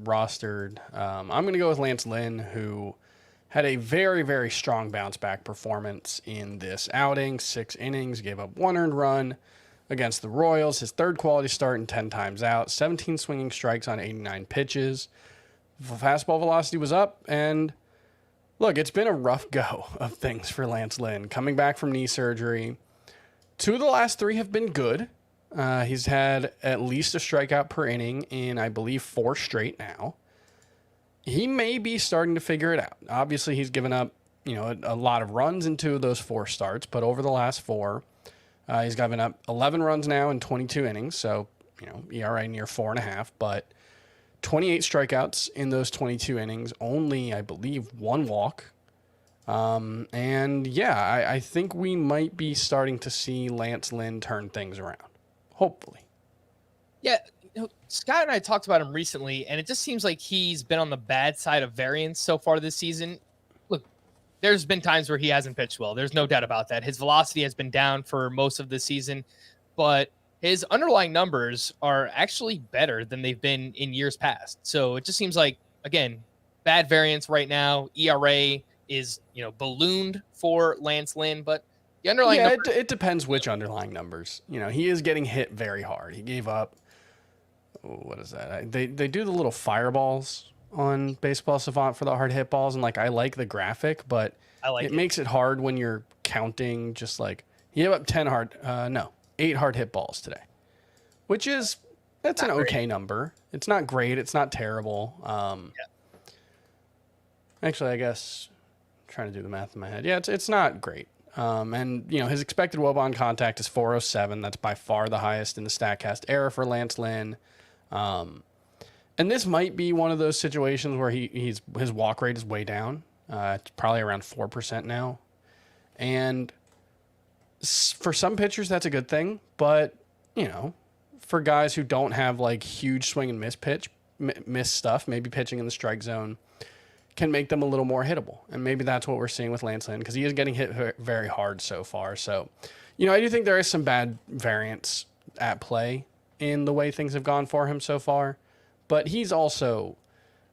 rostered. I'm going to go with Lance Lynn, who had a very, very strong bounce back performance in this outing. 6 innings, gave up 1 earned run against the Royals. His third quality start and 10 times out. 17 swinging strikes on 89 pitches. Fastball velocity was up, and look, it's been a rough go of things for Lance Lynn. Coming back from knee surgery, 2 of the last 3 have been good. He's had at least a strikeout per inning in, I believe, 4 straight now. He may be starting to figure it out. Obviously, he's given up, a lot of runs in 2 of those 4 starts, but over the last 4, he's given up 11 runs now in 22 innings. So, ERA near 4.5, but 28 strikeouts in those 22 innings, only, I believe, 1 walk. I think we might be starting to see Lance Lynn turn things around. Hopefully. Yeah, Scott and I talked about him recently, and it just seems like he's been on the bad side of variance so far this season. Look, there's been times where he hasn't pitched well. There's no doubt about that. His velocity has been down for most of the season, but his underlying numbers are actually better than they've been in years past. So it just seems like, again, bad variance right now. ERA is, ballooned for Lance Lynn, but the underlying numbers, it depends which underlying numbers. He is getting hit very hard. He gave up, what is that? They do the little fireballs on Baseball Savant for the hard hit balls, and I like the graphic, but it makes it hard when you're counting. Just he gave up 8 hard hit balls today, which is that's an okay number. It's not great. It's not terrible. Actually, I guess I'm trying to do the math in my head. Yeah, it's not great. His expected WOBA on contact is 407. That's by far the highest in the StatCast era for Lance Lynn. And this might be one of those situations where his walk rate is way down. It's probably around 4% now. And for some pitchers, that's a good thing. But, for guys who don't have huge swing and miss stuff, maybe pitching in the strike zone can make them a little more hittable. And maybe that's what we're seeing with Lance Lynn, because he is getting hit very hard so far. So, I do think there is some bad variance at play in the way things have gone for him so far. But he's also,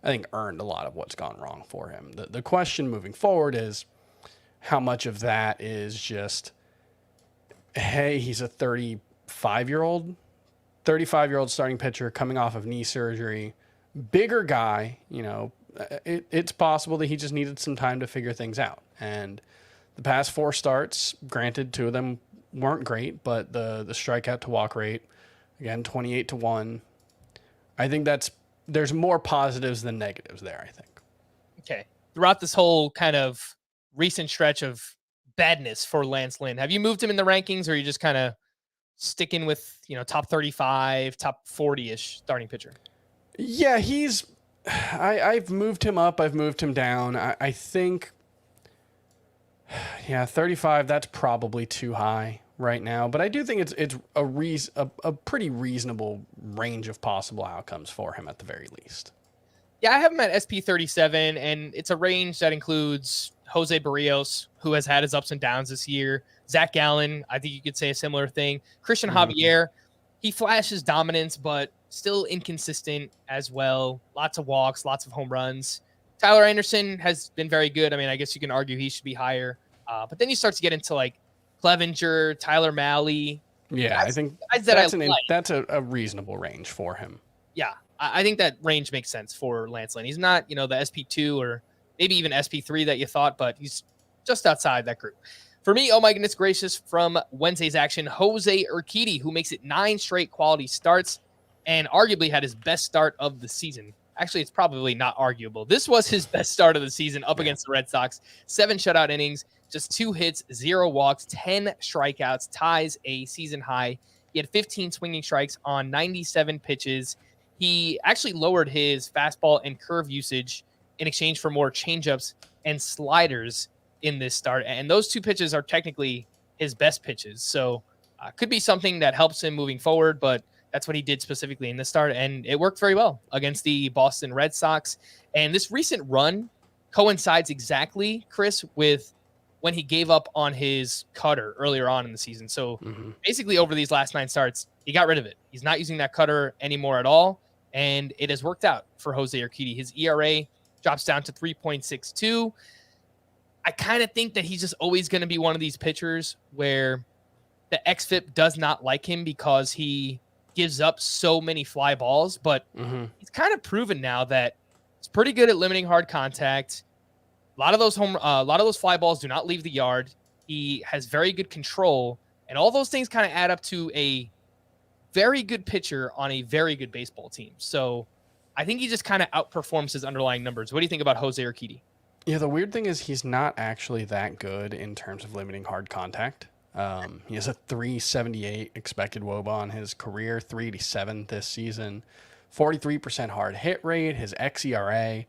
I think, earned a lot of what's gone wrong for him. The question moving forward is how much of that is just, hey, he's a 35-year-old starting pitcher coming off of knee surgery, bigger guy, it's possible that he just needed some time to figure things out. And the past 4 starts, granted, 2 of them weren't great, but the strikeout to walk rate, again, 28-1. I think there's more positives than negatives there, I think. Okay. Throughout this whole kind of recent stretch of badness for Lance Lynn, have you moved him in the rankings, or are you just kind of sticking with, top 35, top 40-ish starting pitcher? Yeah, I've moved him up. I've moved him down. I think, 35, that's probably too high right now. But I do think it's a pretty reasonable range of possible outcomes for him at the very least. Yeah, I have him at SP37, and it's a range that includes Jose Barrios, who has had his ups and downs this year. Zach Gallen, I think you could say a similar thing. Christian Javier, he flashes dominance, but still inconsistent as well. Lots of walks, lots of home runs. Tyler Anderson has been very good. I mean, I guess you can argue he should be higher. But then you start to get into Clevenger, Tyler Malley. Yeah, I think that's a reasonable range for him. Yeah, I think that range makes sense for Lance Lynn. He's not, the SP2 or maybe even SP3 that you thought, but he's just outside that group. For me, oh my goodness gracious, from Wednesday's action, Jose Urquidy, who makes it 9 straight quality starts and arguably had his best start of the season. Actually, it's probably not arguable. This was his best start of the season up against the Red Sox. 7 shutout innings, just 2 hits, 0 walks, 10 strikeouts, ties a season high. He had 15 swinging strikes on 97 pitches. He actually lowered his fastball and curve usage in exchange for more changeups and sliders in this start. And those 2 pitches are technically his best pitches. So could be something that helps him moving forward, but that's what he did specifically in this start. And it worked very well against the Boston Red Sox. And this recent run coincides exactly, Chris, with when he gave up on his cutter earlier on in the season. So basically over these last 9 starts, he got rid of it. He's not using that cutter anymore at all. and it has worked out for Jose Urquidy. His ERA drops down to 3.62. I kind of think that he's just always going to be one of these pitchers where the xFIP does not like him because he gives up so many fly balls, but he's kind of proven now that he's pretty good at limiting hard contact. A lot of those fly balls do not leave the yard. He has very good control, and all those things kind of add up to a very good pitcher on a very good baseball team. So I think he just kind of outperforms his underlying numbers. What do you think about Jose Urquidy? Yeah, the weird thing is he's not actually that good in terms of limiting hard contact. He has a 378 expected WOBA on his career, 387 this season, 43% hard hit rate. His xERA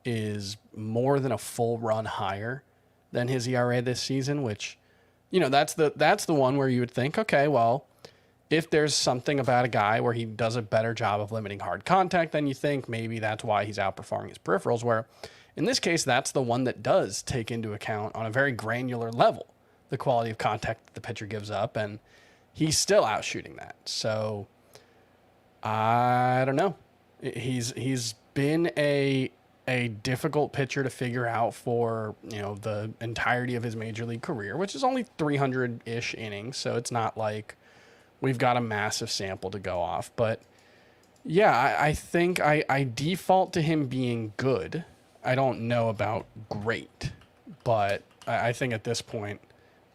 is more than a full run higher than his ERA this season, which, that's the one where you would think, okay, well, if there's something about a guy where he does a better job of limiting hard contact, then you think maybe that's why he's outperforming his peripherals, where in this case, that's the one that does take into account on a very granular level the quality of contact that the pitcher gives up, and he's still out shooting that. So I don't know. He's been a difficult pitcher to figure out for, the entirety of his major league career, which is only 300-ish innings, so it's not like we've got a massive sample to go off. But yeah, I think I default to him being good. I don't know about great, but I think at this point,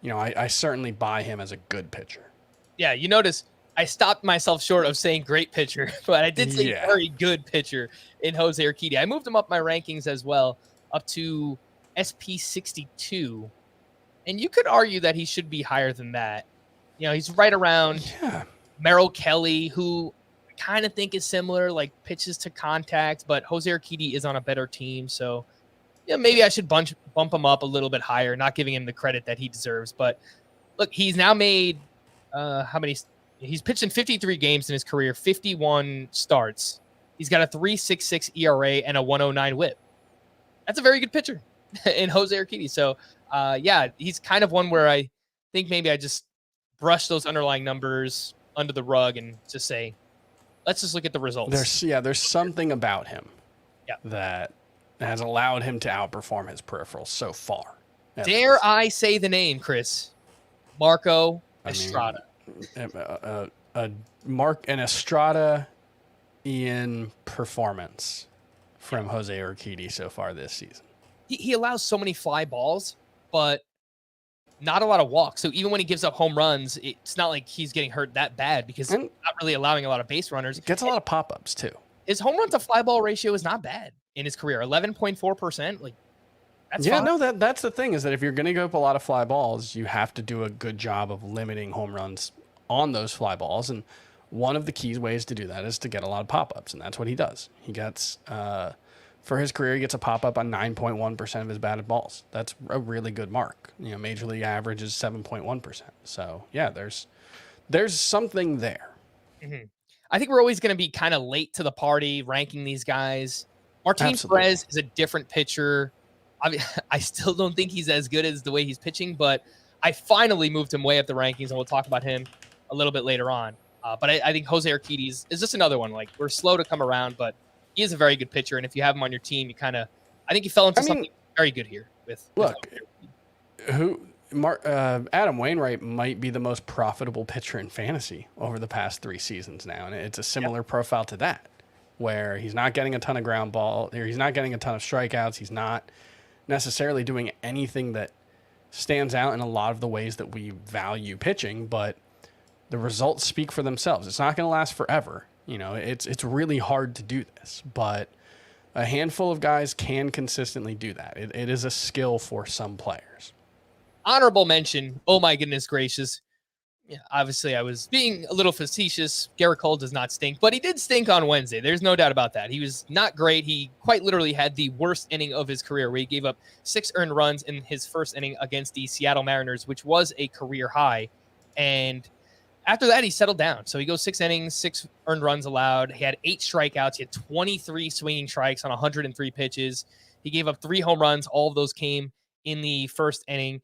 I certainly buy him as a good pitcher. Yeah, you notice I stopped myself short of saying great pitcher, but I did say very good pitcher in Jose Urquidy. I moved him up my rankings as well, up to SP 62. And you could argue that he should be higher than that. He's right around Merrill Kelly, who I kind of think is similar, like pitches to contact, but Jose Urquidy is on a better team. So maybe I should bump him up a little bit higher, not giving him the credit that he deserves. But look, he's now made how many? He's pitched in 53 games in his career, 51 starts. He's got a 3.66 ERA and a 109 WHIP. That's a very good pitcher in Jose Urquidy. So, he's kind of one where I think maybe I just brush those underlying numbers under the rug and just say, let's just look at the results. There's something about him that has allowed him to outperform his peripherals so far. Dare I say the name, Chris? Marco Estrada. An Estrada Ian performance from Jose Urquidy so far this season. He allows so many fly balls, but not a lot of walks. So even when he gives up home runs, it's not like he's getting hurt that bad because he's not really allowing a lot of base runners. Gets a lot of pop-ups too. His home run to fly ball ratio is not bad in his career. 11.4%. Like, that's fine. No, that's the thing, is that if you're going to go up a lot of fly balls, you have to do a good job of limiting home runs on those fly balls. And one of the key ways to do that is to get a lot of pop-ups, and that's what he does. He gets, for his career, he gets a pop-up on 9.1% of his batted balls. That's a really good mark. Major league average is 7.1%. So, yeah, there's something there. Mm-hmm. I think we're always going to be kind of late to the party ranking these guys. Martin Perez is a different pitcher. I still don't think he's as good as the way he's pitching, but I finally moved him way up the rankings, and we'll talk about him a little bit later on. But I think Jose Urquidy is just another one. Like, we're slow to come around, but he is a very good pitcher, and if you have him on your team, I think you fell into something very good here. Adam Wainwright might be the most profitable pitcher in fantasy over the past 3 seasons now, and it's a similar profile to that, where he's not getting a ton of ground ball, or he's not getting a ton of strikeouts, he's not necessarily doing anything that stands out in a lot of the ways that we value pitching, but the results speak for themselves. It's not going to last forever. It's really hard to do this, but a handful of guys can consistently do that. It is a skill for some players. Honorable mention. Oh my goodness gracious. Yeah, obviously I was being a little facetious. Gerrit Cole does not stink, but he did stink on Wednesday. There's no doubt about that. He was not great. He quite literally had the worst inning of his career, where he gave up 6 earned runs in his first inning against the Seattle Mariners, which was a career high. And after that, he settled down. So he goes 6 innings, 6 earned runs allowed. He had 8 strikeouts. He had 23 swinging strikes on 103 pitches. He gave up 3 home runs. All of those came in the first inning.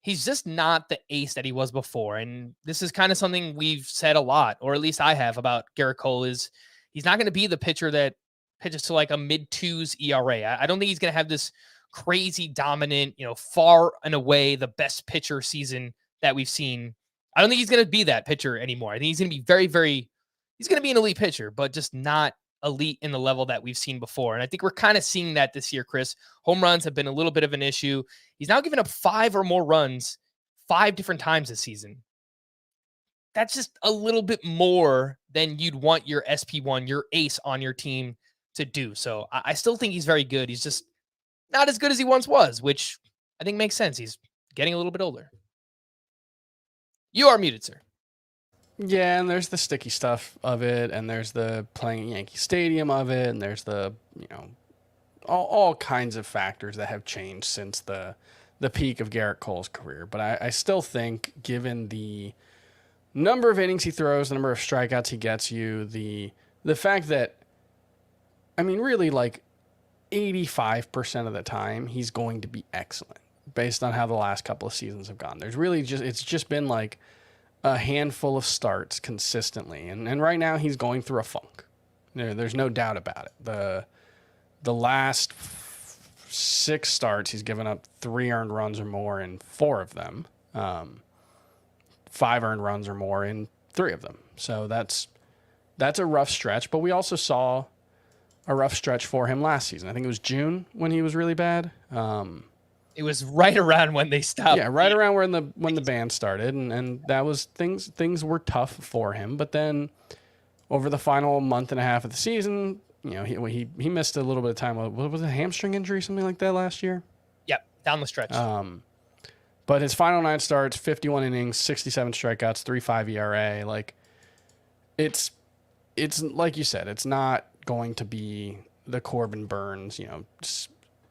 he's just not the ace that he was before. And this is kind of something we've said a lot, or at least I have, about Gerrit Cole, is he's not going to be the pitcher that pitches to like a mid-twos ERA. I don't think he's going to have this crazy dominant, far and away the best pitcher season that we've seen. I don't think he's going to be that pitcher anymore. I think he's going to be he's going to be an elite pitcher, but just not elite in the level that we've seen before. And I think we're kind of seeing that this year, Chris. Home runs have been a little bit of an issue. He's now given up 5 or more runs 5 different times this season. That's just a little bit more than you'd want your SP1, your ace on your team to do. So I still think he's very good. He's just not as good as he once was, which I think makes sense. He's getting a little bit older. You are muted, sir. Yeah, and there's the sticky stuff of it, and there's the playing at Yankee Stadium of it, and there's the, all kinds of factors that have changed since the peak of Gerrit Cole's career. But I still think, given the number of innings he throws, the number of strikeouts he gets you, the fact that, really, like 85% of the time, he's going to be excellent based on how the last couple of seasons have gone. It's just been like a handful of starts consistently. And right now he's going through a funk. There's no doubt about it. The last 6 starts, he's given up 3 earned runs or more in 4 of them. 5 earned runs or more in 3 of them. So that's a rough stretch, but we also saw a rough stretch for him last season. I think it was June when he was really bad. It was right around when they stopped. Yeah, right around when the band started, and that was things were tough for him. But then over the final month and a half of the season, he missed a little bit of time. What was it, a hamstring injury, something like that last year? Yep, down the stretch. But his final 9 starts, 51 innings, 67 strikeouts, 3.5 ERA. Like it's like you said, it's not going to be the Corbin Burns,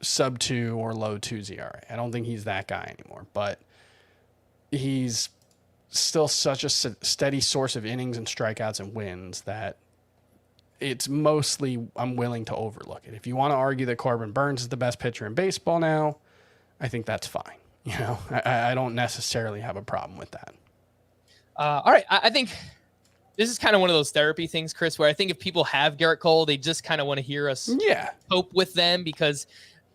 sub 2 or low 2s ERA. I don't think he's that guy anymore, but he's still such a steady source of innings and strikeouts and wins that it's mostly, I'm willing to overlook it. If you want to argue that Corbin Burns is the best pitcher in baseball now, I think that's fine. I don't necessarily have a problem with that. All right. I think this is kind of one of those therapy things, Chris, where I think if people have Gerrit Cole, they just kind of want to hear us cope with them, because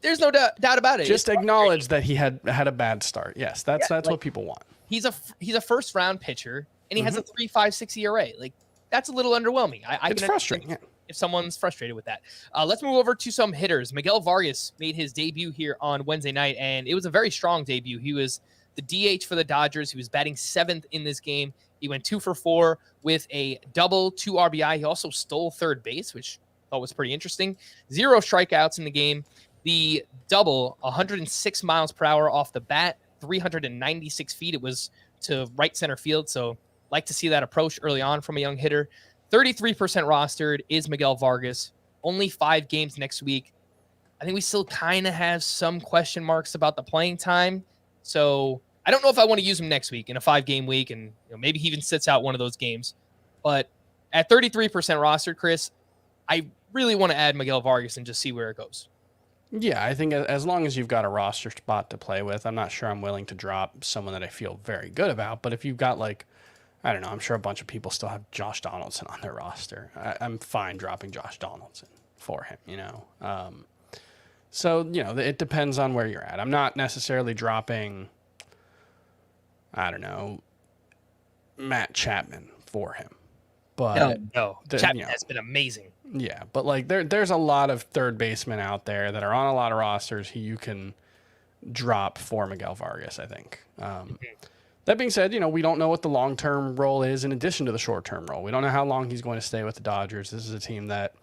there's no doubt about it. Just acknowledge that he had a bad start. Yes, that's what people want. He's a first round pitcher, and he has a 3.56 ERA. Like, that's a little underwhelming. It's frustrating. If someone's frustrated with that. Let's move over to some hitters. Miguel Vargas made his debut here on Wednesday night, and it was a very strong debut. He was the DH for the Dodgers. He was batting 7th in this game. He went 2 for 4 with a double, 2 RBI. He also stole third base, which I thought was pretty interesting. 0 strikeouts in the game. The double, 106 miles per hour off the bat, 396 feet. It was to right center field, so like to see that approach early on from a young hitter. 33% rostered is Miguel Vargas. Only 5 games next week. I think we still kind of have some question marks about the playing time. So I don't know if I want to use him next week in a 5-game week, and maybe he even sits out one of those games. But at 33% rostered, Chris, I really want to add Miguel Vargas and just see where it goes. Yeah, I think as long as you've got a roster spot to play with, I'm not sure I'm willing to drop someone that I feel very good about. But if you've got, like, I don't know, I'm sure a bunch of people still have Josh Donaldson on their roster. I'm fine dropping Josh Donaldson for him, So, it depends on where you're at. I'm not necessarily dropping, I don't know, Matt Chapman for him. But no. Chapman has been amazing. Yeah, but like there's a lot of third basemen out there that are on a lot of rosters who you can drop for Miguel Vargas, I think. That being said, we don't know what the long-term role is in addition to the short-term role. We don't know how long he's going to stay with the Dodgers. This is a team that,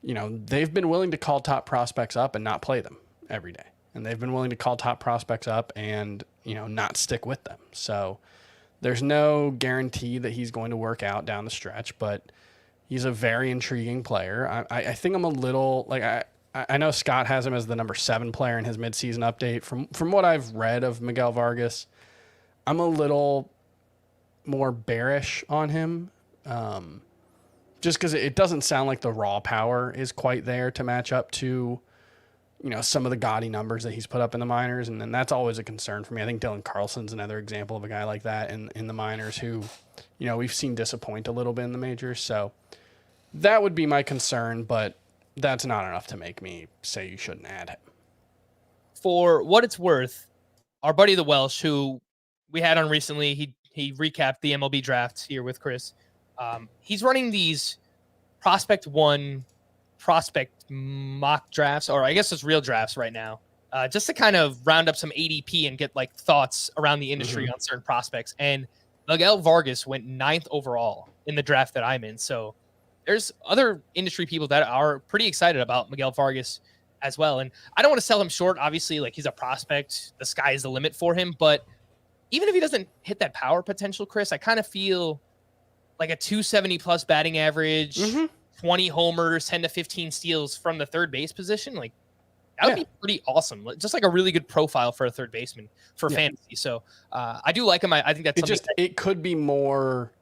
they've been willing to call top prospects up and not play them every day. And they've been willing to call top prospects up and, not stick with them. So there's no guarantee that he's going to work out down the stretch, but he's a very intriguing player. I think I'm a little, like, I know Scott has him as the number 7 player in his midseason update. From what I've read of Miguel Vargas, I'm a little more bearish on him, just because it doesn't sound like the raw power is quite there to match up to, some of the gaudy numbers that he's put up in the minors. And then that's always a concern for me. I think Dylan Carlson's another example of a guy like that in the minors who, we've seen disappoint a little bit in the majors. So that would be my concern, but that's not enough to make me say you shouldn't add him. For what it's worth, our buddy the Welsh, who we had on recently, he recapped the MLB draft here with Chris. He's running these prospect mock drafts, or I guess it's real drafts right now, just to kind of round up some ADP and get like thoughts around the industry on certain prospects. And Miguel Vargas went 9th overall in the draft that I'm in. So there's other industry people that are pretty excited about Miguel Vargas as well. And I don't want to sell him short. Obviously, like, he's a prospect. The sky is the limit for him. But even if he doesn't hit that power potential, Chris, I kind of feel like a 270 plus batting average, 20 homers, 10 to 15 steals from the third base position. Like, that would be pretty awesome. Just like a really good profile for a third baseman for fantasy. So I do like him. I think that's it could be more.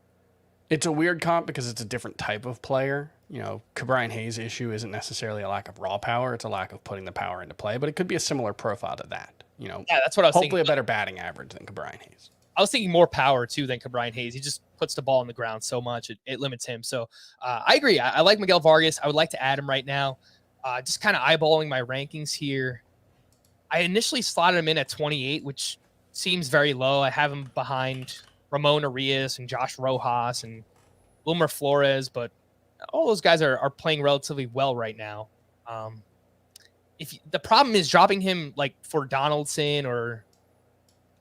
It's a weird comp because it's a different type of player. Ke'Bryan Hayes' issue isn't necessarily a lack of raw power. It's a lack of putting the power into play, but it could be a similar profile to that. Yeah, that's what I was thinking. Hopefully a better batting average than Ke'Bryan Hayes. I was thinking more power, too, than Ke'Bryan Hayes. He just puts the ball on the ground so much. It limits him. So I agree. I like Miguel Vargas. I would like to add him right now. Just kind of eyeballing my rankings here. I initially slotted him in at 28, which seems very low. I have him behind Ramon Arias and Josh Rojas and Wilmer Flores, but all those guys are playing relatively well right now. If the problem is dropping him like for Donaldson or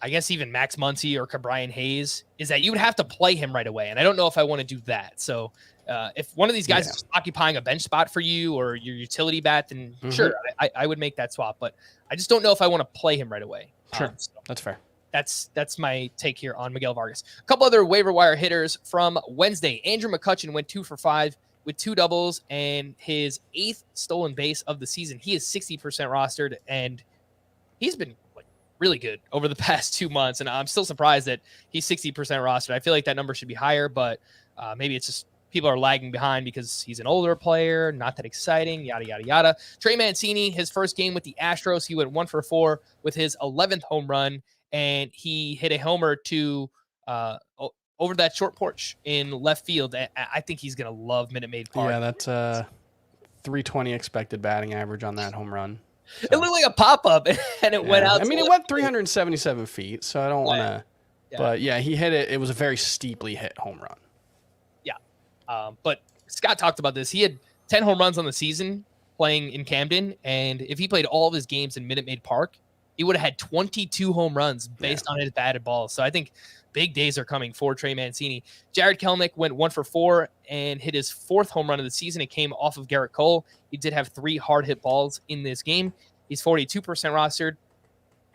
I guess even Max Muncy or Ke'Bryan Hayes, is that you would have to play him right away. And I don't know if I want to do that. So if one of these guys is occupying a bench spot for you or your utility bat, then sure, I would make that swap. But I just don't know if I want to play him right away. Sure, that's fair. That's my take here on Miguel Vargas. A couple other waiver wire hitters from Wednesday. Andrew McCutchen went 2 for 5 with 2 doubles and his 8th stolen base of the season. He is 60% rostered, and he's been like really good over the past 2 months. And I'm still surprised that he's 60% rostered. I feel like that number should be higher, but maybe it's just people are lagging behind because he's an older player, not that exciting, yada, yada, yada. Trey Mancini, his first game with the Astros, he went 1 for 4 with his 11th home run. And he hit a homer to over that short porch in left field. I think he's going to love Minute Maid Park. Yeah, that's 320 expected batting average on that home run. So. It looked like a pop-up, and it went out. I mean, it went 377 feet, so I don't want to. Yeah. But, yeah, he hit it. It was a very steeply hit home run. Yeah. But Scott talked about this. He had 10 home runs on the season playing in Camden, and if he played all of his games in Minute Maid Park, he would have had 22 home runs based on his batted balls. So I think big days are coming for Trey Mancini. Jarred Kelenic went 1 for 4 and hit his 4th home run of the season. It came off of Gerrit Cole. He did have 3 hard hit balls in this game. He's 42% rostered.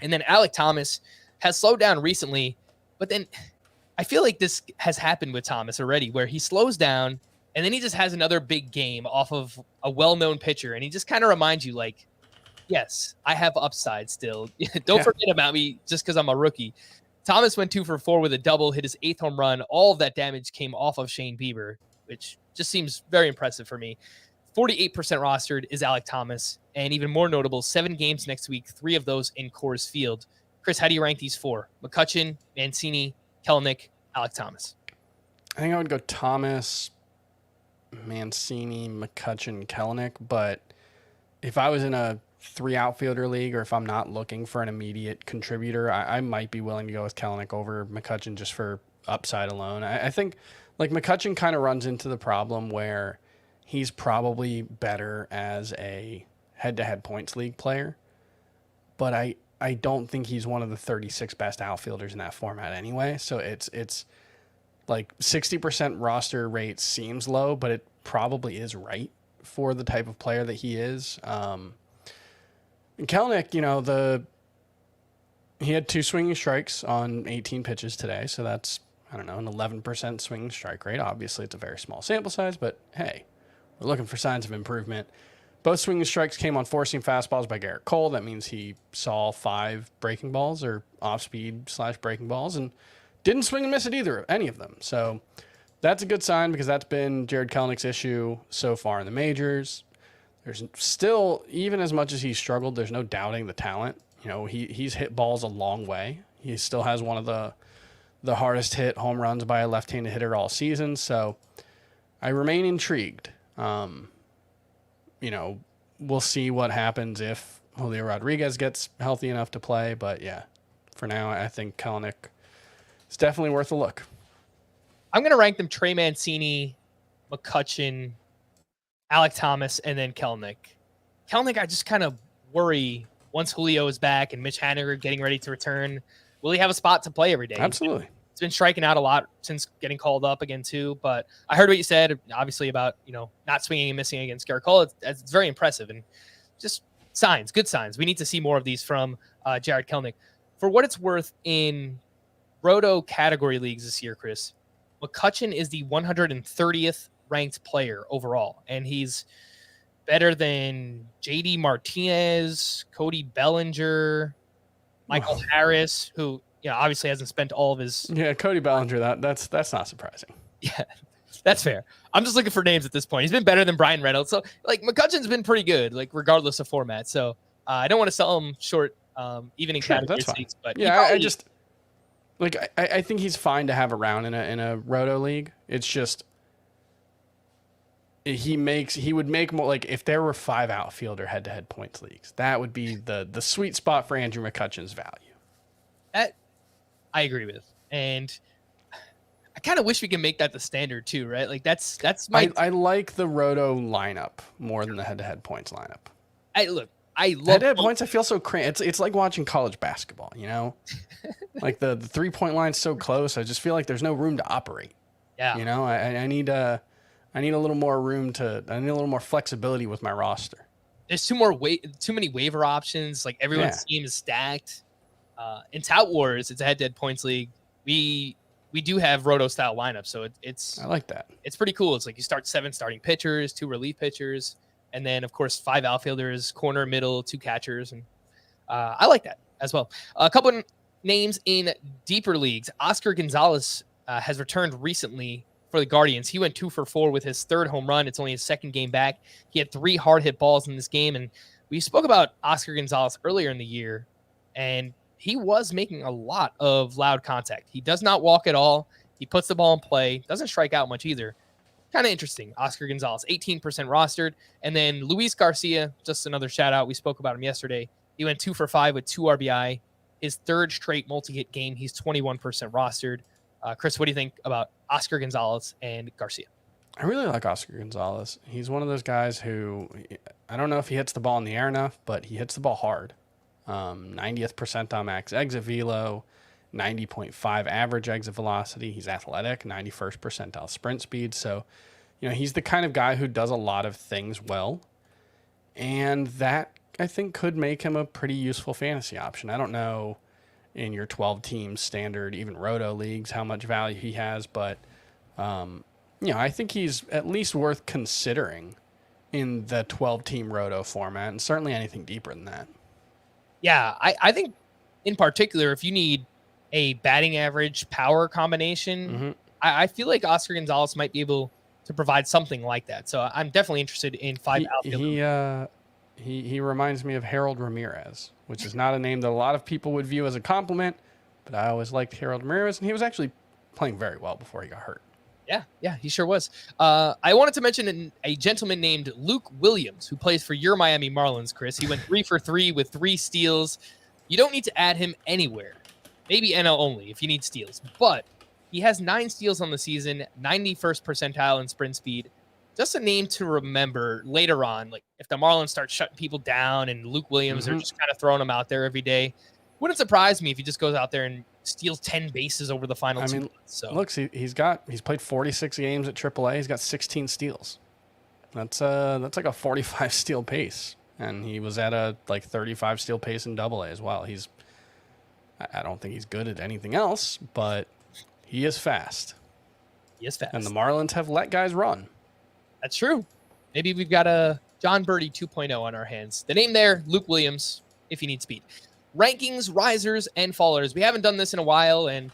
And then Alec Thomas has slowed down recently, but then I feel like this has happened with Thomas already, where he slows down and then he just has another big game off of a well-known pitcher. And he just kind of reminds you, like, yes, I have upside still. Don't forget about me just because I'm a rookie. Thomas went 2 for 4 with a double, hit his 8th home run. All of that damage came off of Shane Bieber, which just seems very impressive for me. 48% rostered is Alec Thomas, and even more notable, 7 games next week, 3 of those in Coors Field. Chris, how do you rank these 4? McCutchen, Mancini, Kelenic, Alec Thomas. I think I would go Thomas, Mancini, McCutchen, Kelenic, but if I was in a 3 outfielder league, or if I'm not looking for an immediate contributor, I might be willing to go with Kelenic over McCutchen just for upside alone. I think like McCutchen kind of runs into the problem where he's probably better as a head-to-head points league player, but I don't think he's one of the 36 best outfielders in that format anyway. So it's like 60% roster rate seems low, but it probably is right for the type of player that he is. And Kelenic, he had 2 swinging strikes on 18 pitches today. So that's, I don't know, an 11% swinging strike rate. Obviously, it's a very small sample size, but hey, we're looking for signs of improvement. Both swinging strikes came on 4-seam fastballs by Gerrit Cole. That means he saw 5 breaking balls or off-speed / breaking balls and didn't swing and miss at any of them. So that's a good sign because that's been Jarred Kelenic's issue so far in the majors. there's still, even as much as he's struggled, there's no doubting the talent. You know, he's hit balls a long way. He still has one of the hardest hit home runs by a left-handed hitter all season. So I remain intrigued. You know, we'll see what happens if Julio Rodriguez gets healthy enough to play. But yeah, for now, I think Kelenic is definitely worth a look. I'm going to rank them Trey Mancini, McCutchen, Alec Thomas, and then Kelenic. Kelenic, I just kind of worry once Julio is back and Mitch Haniger getting ready to return. Will he have a spot to play every day? Absolutely. He's been striking out a lot since getting called up again too. But I heard what you said, obviously, about not swinging and missing against Gerrit Cole. It's very impressive and just signs, good signs. We need to see more of these from Jarred Kelenic. For what it's worth, in Roto category leagues this year, Chris, McCutchen is the 130th ranked player overall, and he's better than JD Martinez, Cody Bellinger, Michael Harris, who obviously hasn't spent all of his. Yeah, Cody Bellinger. That's not surprising. Yeah, that's fair. I'm just looking for names at this point. He's been better than Brian Reynolds, so like McCutchen's been pretty good, like regardless of format. So I don't want to sell him short, even in category leagues. But yeah, I just like I think he's fine to have around in a Roto league. It's just he would make more, like if there were 5 outfielder head-to-head points leagues, that would be the sweet spot for Andrew McCutchen's value. That I agree with, and I kind of wish we could make that the standard too, right? Like that's my. I like the Roto lineup more than the head-to-head points lineup. I love head-to-head points. I feel so cramped. It's like watching college basketball. Like the 3-point line's so close. I just feel like there's no room to operate. Yeah. I need a little more room I need a little more flexibility with my roster. There's too many waiver options. Like everyone's team is stacked. In Tout Wars, it's a head-to-head points league. We do have Roto style lineups, so it's I like that. It's pretty cool. It's like you start 7 starting pitchers, 2 relief pitchers, and then of course 5 outfielders, corner, middle, 2 catchers, and I like that as well. A couple of names in deeper leagues. Oscar Gonzalez has returned recently for the Guardians. He went 2 for 4 with his 3rd home run. It's only his 2nd game back. He had 3 hard hit balls in this game, and we spoke about Oscar Gonzalez earlier in the year, and he was making a lot of loud contact. He does not walk at all. He puts the ball in play. Doesn't strike out much either. Kind of interesting. Oscar Gonzalez, 18% rostered. And then Luis Garcia, just another shout out. We spoke about him yesterday. He went 2 for 5 with 2 RBI. His 3rd straight multi-hit game. He's 21% rostered. Chris, what do you think about Oscar Gonzalez and Garcia? I really like Oscar Gonzalez. He's one of those guys who, I don't know if he hits the ball in the air enough, but he hits the ball hard. 90th percentile max exit velo, 90.5 average exit velocity. He's athletic, 91st percentile sprint speed. So, he's the kind of guy who does a lot of things well. And that, I think, could make him a pretty useful fantasy option. I don't know in your 12-team standard, even Roto leagues, how much value he has. But, I think he's at least worth considering in the 12-team Roto format, and certainly anything deeper than that. Yeah, I think in particular, if you need a batting average power combination, I feel like Oscar Gonzalez might be able to provide something like that. So I'm definitely interested in 5 outfielders. He reminds me of Harold Ramirez, which is not a name that a lot of people would view as a compliment, but I always liked Harold Ramirez, and he was actually playing very well before he got hurt. Yeah, he sure was. I wanted to mention a gentleman named Luke Williams, who plays for your Miami Marlins, Chris. He went 3 for 3 with 3 steals. You don't need to add him anywhere. Maybe NL only if you need steals. But he has 9 steals on the season, 91st percentile in sprint speed. Just a name to remember later on. Like if the Marlins start shutting people down and Luke Williams are just kind of throwing him out there every day, wouldn't surprise me if he just goes out there and steals 10 bases over the final 2 months. So look, he's played 46 games at AAA. He's got 16 steals. That's like a 45 steal pace, and he was at a 35 steal pace in AA as well. I don't think he's good at anything else, but he is fast. And the Marlins have let guys run. That's true. Maybe we've got a John Birdie 2.0 on our hands. The name there, Luke Williams, if you need speed. Rankings, risers, and fallers. We haven't done this in a while, and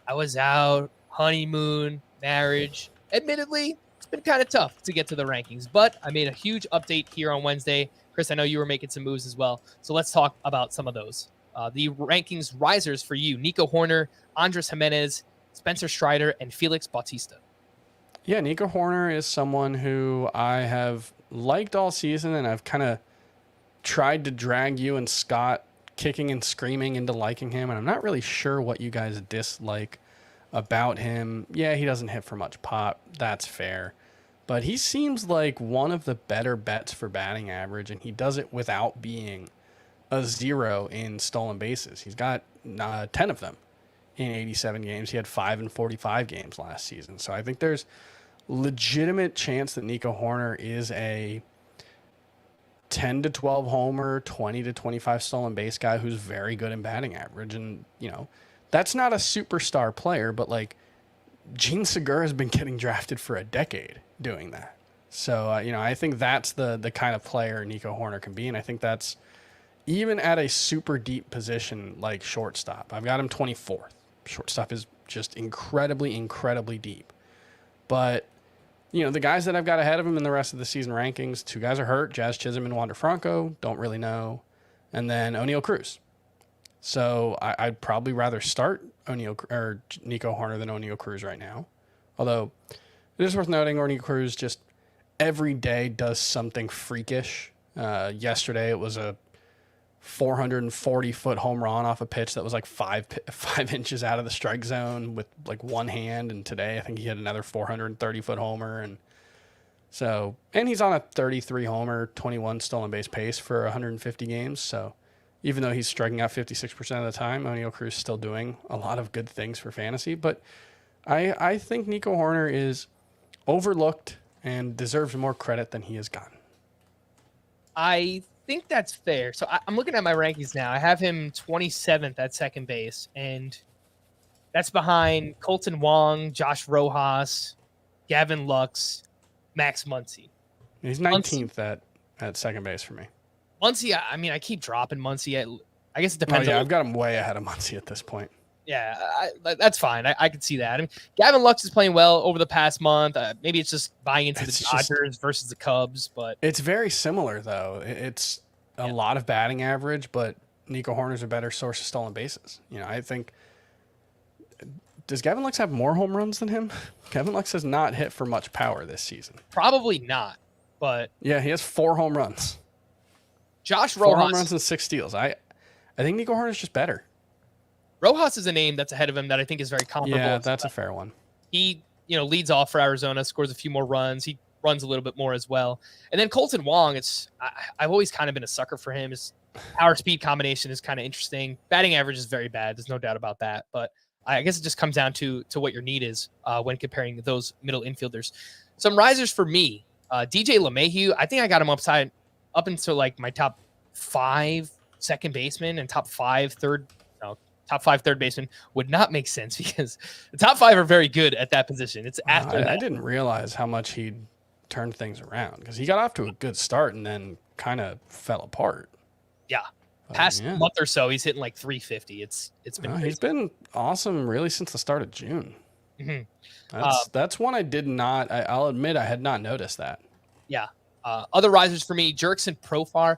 I was out, honeymoon, marriage. Admittedly, been kind of tough to get to the rankings, but I made a huge update here on Wednesday. Chris, I know you were making some moves as well, so let's talk about some of those. The rankings risers for you: Nico Horner, Andres Jimenez, Spencer Strider, and Felix Bautista. Yeah, Nico Horner is someone who I have liked all season, and I've kind of tried to drag you and Scott kicking and screaming into liking him, and I'm not really sure what you guys dislike about him. Yeah, he doesn't hit for much pop. That's fair. But he seems like one of the better bets for batting average, and he does it without being a 0 in stolen bases. He's got 10 of them in 87 games. He had 5 in 45 games last season. So I think there's legitimate chance that Nico Horner is a 10 to 12 homer, 20 to 25 stolen base guy who's very good in batting average. And, that's not a superstar player, but like Gene Segura has been getting drafted for a decade doing that. So, I think that's the kind of player Nico Horner can be. And I think that's even at a super deep position like shortstop. I've got him 24th. Shortstop is just incredibly, incredibly deep. But, the guys that I've got ahead of him in the rest of the season rankings, 2 guys are hurt, Jazz Chisholm and Wander Franco, don't really know. And then O'Neal Cruz. So I'd probably rather start Nico Horner than O'Neal Cruz right now. Although it is worth noting O'Neal Cruz just every day does something freakish. Yesterday it was a 440-foot home run off a pitch that was like 5 inches out of the strike zone with like one hand. And today I think he had another 430-foot homer. And he's on a 33 homer, 21 stolen base pace for 150 games. So even though he's striking out 56% of the time, O'Neal Cruz is still doing a lot of good things for fantasy. But I think Nico Horner is overlooked and deserves more credit than he has gotten. I think that's fair. So I'm looking at my rankings now. I have him 27th at second base, and that's behind Colton Wong, Josh Rojas, Gavin Lux, Max Muncy. He's 19th at second base for me. Muncy, I keep dropping Muncy. I guess it depends. I've got him way ahead of Muncy at this point. Yeah, that's fine. I can see that. Gavin Lux is playing well over the past month. Maybe it's just buying into the Dodgers versus the Cubs, but it's very similar though. It's a lot of batting average, but Nico Horner's a better source of stolen bases. I think. Does Gavin Lux have more home runs than him? Gavin Lux has not hit for much power this season. Probably not, but yeah, he has 4 home runs. Josh Rojas, 4 home runs and 6 steals. I think Nico Horner's just better. Rojas is a name that's ahead of him that I think is very comparable. Yeah, that's a fair one. He, leads off for Arizona, scores a few more runs. He runs a little bit more as well. And then Colton Wong, I've always kind of been a sucker for him. His power speed combination is kind of interesting. Batting average is very bad. There's no doubt about that. But I guess it just comes down to what your need is when comparing those middle infielders. Some risers for me, DJ LeMahieu. I think I got him up into like my top 5 second baseman and top 5 third baseman would not make sense because the top 5 are very good at that position. It's after that. I didn't realize how much he'd turned things around because he got off to a good start and then kind of fell apart. Yeah. Past month or so, he's hitting like 350. It's been he's been awesome really since the start of June. Mm-hmm. That's one I did not. I'll admit I had not noticed that. Yeah. Other risers for me, Jurickson Profar.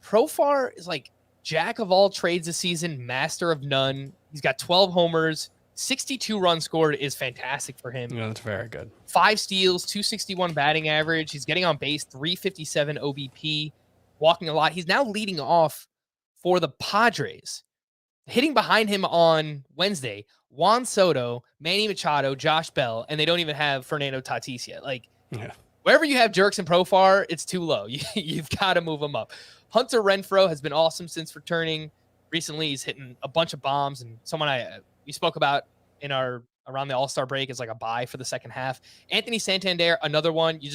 Profar is like jack of all trades this season, master of none. He's got 12 homers, 62 runs scored is fantastic for him. Yeah, that's very good. 5 steals, 261 batting average. He's getting on base, 357 OBP, walking a lot. He's now leading off for the Padres. Hitting behind him on Wednesday, Juan Soto, Manny Machado, Josh Bell, and they don't even have Fernando Tatis yet. Wherever you have Jurickson Profar, it's too low. You've got to move him up. Hunter Renfroe has been awesome since returning. Recently, he's hitting a bunch of bombs, and someone we spoke about in around the All-Star break is like a buy for the second half. Anthony Santander, another one. You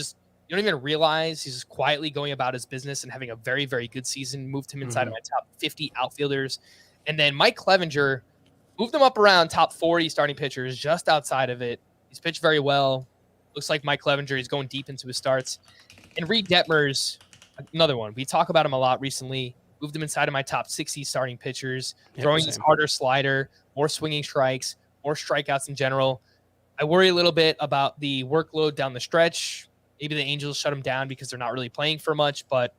don't even realize he's just quietly going about his business and having a very, very good season. Moved him inside of my top 50 outfielders. And then Mike Clevenger moved him up around top 40 starting pitchers, just outside of it. He's pitched very well. Looks like Mike Clevenger, he's going deep into his starts. And Reed Detmers, another one. We talk about him a lot recently. Moved him inside of my top 60 starting pitchers, throwing his harder slider, more swinging strikes, more strikeouts in general. I worry a little bit about the workload down the stretch. Maybe the Angels shut him down because they're not really playing for much. But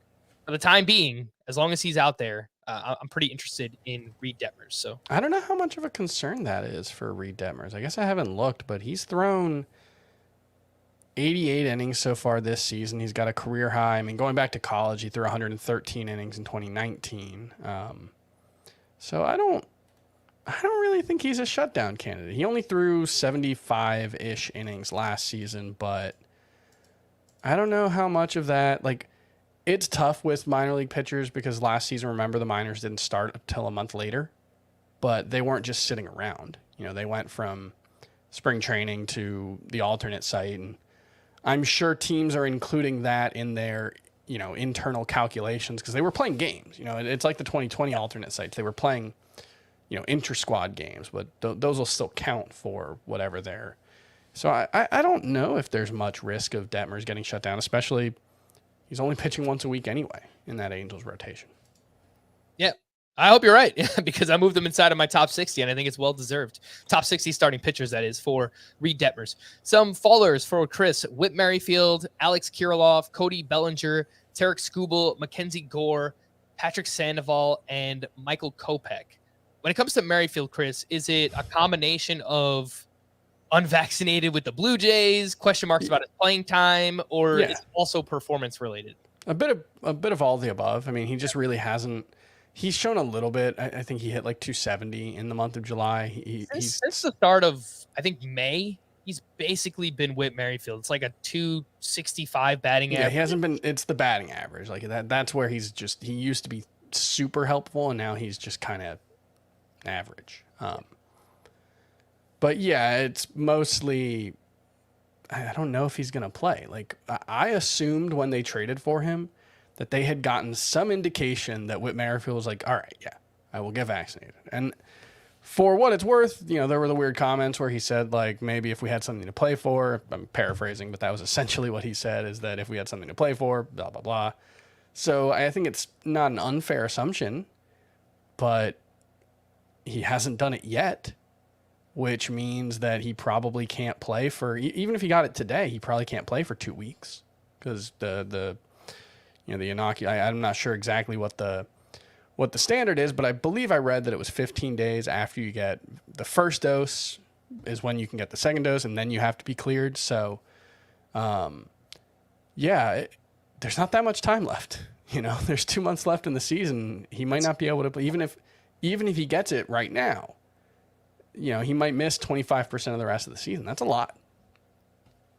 for the time being, as long as he's out there, I'm pretty interested in Reed Detmers. So I don't know how much of a concern that is for Reed Detmers. I guess I haven't looked, but he's thrown 88 innings so far this season. He's got a career high. I mean, going back to college, he threw 113 innings in 2019. So I don't really think he's a shutdown candidate. He only threw 75-ish innings last season, but I don't know how much of that, like, it's tough with minor league pitchers because last season, remember, the minors didn't start until a month later, but they weren't just sitting around. You know, they went from spring training to the alternate site, and I'm sure teams are including that in their, you know, internal calculations because they were playing games. You know, it's like the 2020 alternate sites. They were playing, you know, inter-squad games, but those will still count for whatever they're. So I don't know if there's much risk of Detmers getting shut down, especially he's only pitching once a week anyway in that Angels rotation. Yeah, I hope you're right because I moved them inside of my top 60, and I think it's well-deserved. Top 60 starting pitchers, that is, for Reed Detmers. Some fallers for Chris: Whit Merrifield, Alex Kirilloff, Cody Bellinger, Tarek Skubal, Mackenzie Gore, Patrick Sandoval, and Michael Kopech. When it comes to Merrifield, Chris, is it a combination of unvaccinated with the Blue Jays, question marks about his playing time, or is it also performance related? A bit of all the above. I mean, he just really hasn't. He's shown a little bit. I think he hit like 270 in the month of July. Since the start of, I think, May, he's basically been Whit Merrifield. It's like a 265 batting average. Yeah, he hasn't been. It's the batting average. Like that's where he used to be super helpful, and now he's just kind of average. But yeah, it's mostly, I don't know if he's going to play. Like, I assumed when they traded for him that they had gotten some indication that Whit Merrifield was like, all right, yeah, I will get vaccinated. And for what it's worth, you know, there were the weird comments where he said, like, maybe if we had something to play for, I'm paraphrasing, but that was essentially what he said, is that if we had something to play for, blah, blah, blah. So I think it's not an unfair assumption, but he hasn't done it yet, which means that he probably can't play for, even if he got it today, he probably can't play for 2 weeks because the I'm not sure exactly what the standard is, but I believe I read that it was 15 days after you get the first dose is when you can get the second dose, and then you have to be cleared. So, there's not that much time left. You know, there's 2 months left in the season. He might not be able to play, even if he gets it right now. You know, he might miss 25% of the rest of the season. That's a lot.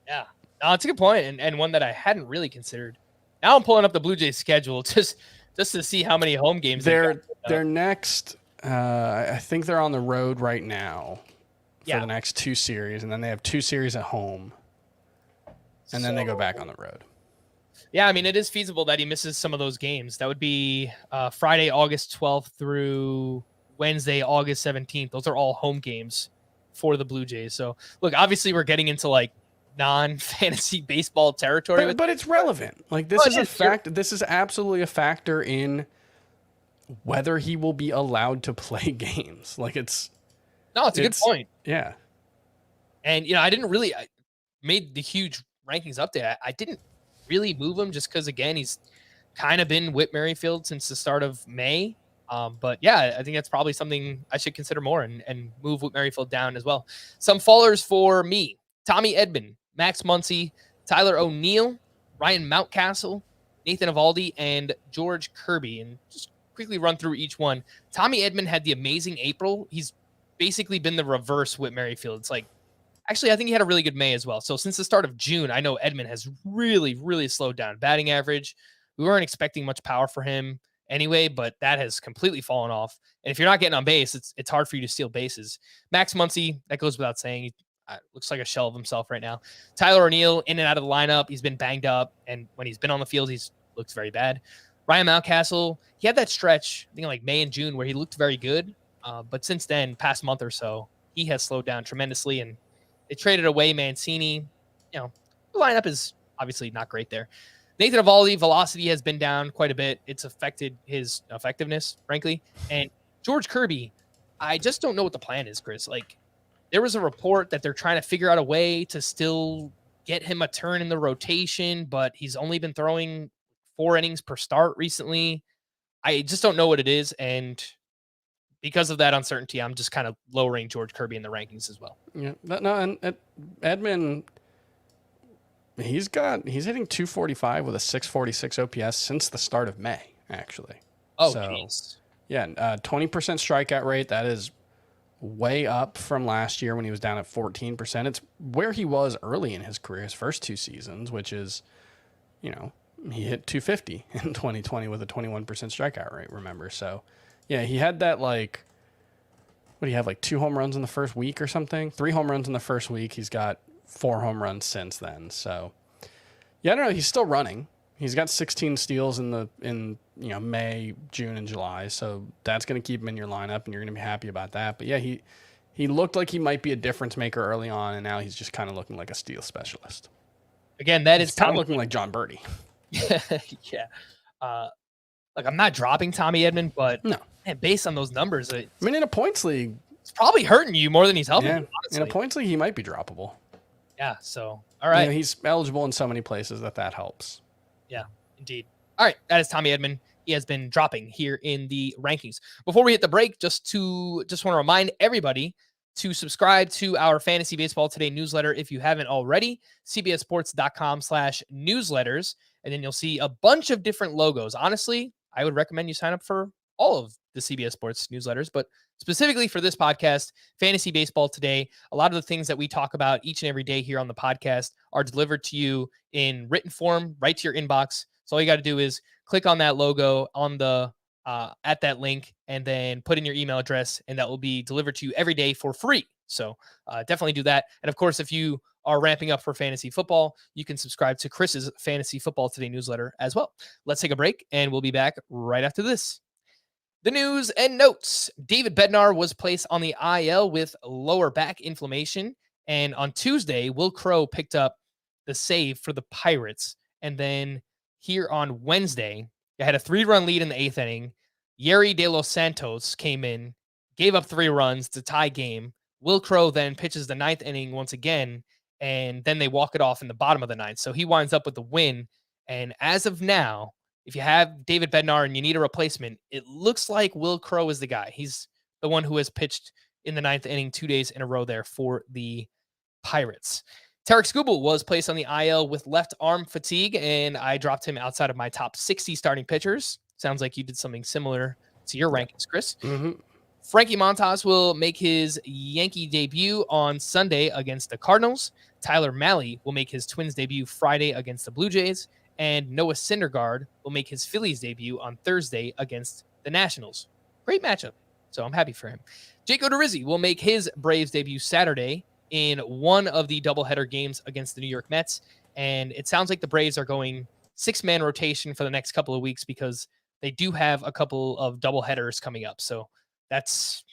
Yeah, no, it's a good point, and one that I hadn't really considered. Now I'm pulling up the Blue Jays schedule just to see how many home games they're next. I think they're on the road right now for the next 2 series, and then they have 2 series at home, and then they go back on the road. Yeah, I mean, it is feasible that he misses some of those games. That would be Friday, August 12th through Wednesday, August 17th. Those are all home games for the Blue Jays. So, look, obviously we're getting into like non-fantasy baseball territory. But it's relevant. Like, this is a fact. This is absolutely a factor in whether he will be allowed to play games. Like, it's a good point. Yeah. And, you know, I made the huge rankings update. I didn't really move him just because, again, he's kind of been Whit Merrifield since the start of May. But yeah, I think that's probably something I should consider more and move Whit Merrifield down as well. Some fallers for me: Tommy Edman, Max Muncy, Tyler O'Neill, Ryan Mountcastle, Nathan Eovaldi, and George Kirby. And just quickly run through each one. Tommy Edman had the amazing April. He's basically been the reverse Whit Merrifield. It's like, actually, I think he had a really good May as well. So since the start of June, I know Edman has really, really slowed down. Batting average, we weren't expecting much power for him anyway, but that has completely fallen off. And if you're not getting on base, it's hard for you to steal bases. Max Muncy, that goes without saying. He looks like a shell of himself right now. Tyler O'Neill, in and out of the lineup. He's been banged up, and when he's been on the field, he's looks very bad. Ryan Mountcastle, he had that stretch, I think like May and June, where he looked very good. But since then, past month or so, he has slowed down tremendously, and they traded away Mancini. You know, the lineup is obviously not great there. Nathan Eovaldi, velocity has been down quite a bit. It's affected his effectiveness, frankly. And George Kirby, I just don't know what the plan is, Chris. Like, there was a report that they're trying to figure out a way to still get him a turn in the rotation, but he's only been throwing 4 innings per start recently. I just don't know what it is, and because of that uncertainty, I'm just kind of lowering George Kirby in the rankings as well. Yeah, no, and Edman, he's hitting 245 with a 646 OPS since the start of May, actually. Oh, jeez. Yeah, 20% strikeout rate. That is way up from last year when he was down at 14%. It's where he was early in his career, his first 2 seasons, which is, he hit 250 in 2020 with a 21% strikeout rate, remember? So, yeah, he had that, what do you have, 2 home runs in the first week or something? 3 home runs in the first week. He's got 4 home runs since then. So, yeah, I don't know. He's still running. He's got 16 steals in May, June, and July. So that's going to keep him in your lineup, and you're going to be happy about that. But yeah, he looked like he might be a difference maker early on, and now he's just kind of looking like a steal specialist. Again, that is kind of looking like John Birdie. Yeah. I'm not dropping Tommy Edman, but no, man, based on those numbers, in a points league, it's probably hurting you more than he's helping. Yeah, you, in a points league, he might be droppable. Yeah. So all right, he's eligible in so many places that helps. Yeah, indeed. All right, that is Tommy Edman. He has been dropping here in the rankings. Before we hit the break, just want to remind everybody to subscribe to our Fantasy Baseball Today newsletter if you haven't already. cbssports.com/newsletters, and then you'll see a bunch of different logos. Honestly, I would recommend you sign up for all of the CBS Sports newsletters, but specifically for this podcast, Fantasy Baseball Today, a lot of the things that we talk about each and every day here on the podcast are delivered to you in written form, right to your inbox. So all you got to do is click on that logo on the at that link, and then put in your email address, and that will be delivered to you every day for free. So definitely do that. And of course, if you are ramping up for fantasy football, you can subscribe to Chris's Fantasy Football Today newsletter as well. Let's take a break, and we'll be back right after this. The news and notes. David Bednar was placed on the IL with lower back inflammation. And on Tuesday, Will Crowe picked up the save for the Pirates. And then here on Wednesday, they had a 3-run lead in the 8th inning. Yerry De Los Santos came in, gave up 3 runs to tie game. Will Crowe then pitches the 9th inning once again, and then they walk it off in the bottom of the 9th. So he winds up with the win. And as of now, if you have David Bednar and you need a replacement, it looks like Will Crowe is the guy. He's the one who has pitched in the 9th inning 2 days in a row there for the Pirates. Tarek Skubal was placed on the IL with left arm fatigue, and I dropped him outside of my top 60 starting pitchers. Sounds like you did something similar to your rankings, Chris. Mm-hmm. Frankie Montas will make his Yankee debut on Sunday against the Cardinals. Tyler Mahle will make his Twins debut Friday against the Blue Jays. And Noah Syndergaard will make his Phillies debut on Thursday against the Nationals. Great matchup, so I'm happy for him. Jake Odorizzi will make his Braves debut Saturday in one of the doubleheader games against the New York Mets. And it sounds like the Braves are going 6-man rotation for the next couple of weeks because they do have a couple of doubleheaders coming up. So that's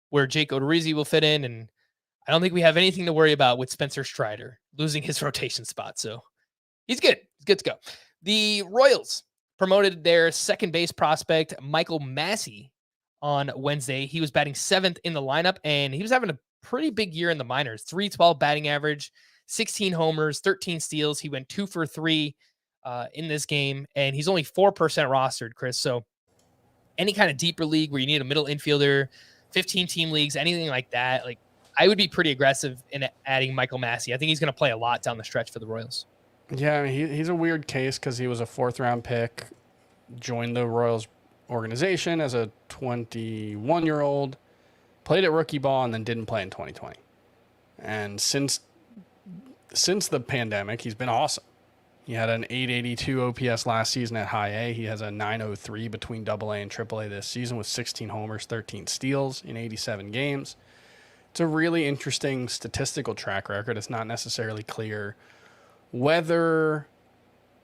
where Jake Odorizzi will fit in. And I don't think we have anything to worry about with Spencer Strider losing his rotation spot. So he's good. He's good to go. The Royals promoted their second base prospect, Michael Massey, on Wednesday. He was batting 7th in the lineup, and he was having a pretty big year in the minors. .312 batting average, 16 homers, 13 steals. He went 2 for 3 in this game, and he's only 4% rostered, Chris. So any kind of deeper league where you need a middle infielder, 15-team leagues, anything like that, I would be pretty aggressive in adding Michael Massey. I think he's going to play a lot down the stretch for the Royals. Yeah, he's a weird case because he was a 4th-round pick, joined the Royals organization as a 21-year-old, played at rookie ball, and then didn't play in 2020. And since the pandemic, he's been awesome. He had an 882 OPS last season at high A. He has a 903 between AA and AAA this season with 16 homers, 13 steals in 87 games. It's a really interesting statistical track record. It's not necessarily clear whether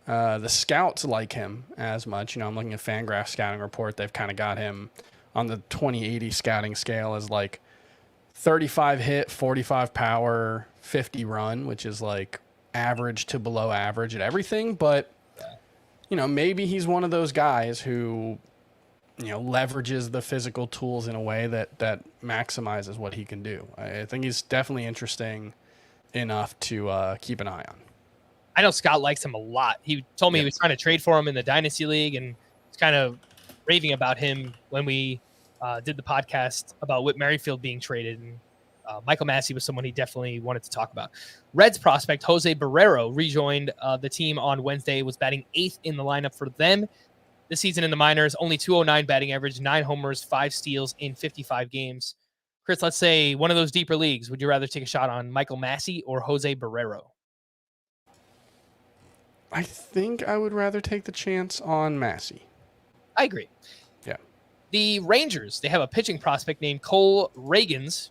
the scouts like him as much. I'm looking at Fangraph's scouting report. They've kind of got him on the 2080 scouting scale as 35 hit, 45 power, 50 run, which is average to below average at everything. But, maybe he's one of those guys who leverages the physical tools in a way that maximizes what he can do. I think he's definitely interesting enough to keep an eye on. I know Scott likes him a lot. He told me he was trying to trade for him in the Dynasty League, and he's kind of raving about him when we did the podcast about Whit Merrifield being traded. And Michael Massey was someone he definitely wanted to talk about. Reds prospect Jose Barrero rejoined the team on Wednesday, was batting 8th in the lineup for them. This season in the minors, only 209 batting average, 9 homers, 5 steals in 55 games. Chris, let's say one of those deeper leagues. Would you rather take a shot on Michael Massey or Jose Barrero? I think I would rather take the chance on Massey. I agree. Yeah. The Rangers, they have a pitching prospect named Cole Ragans,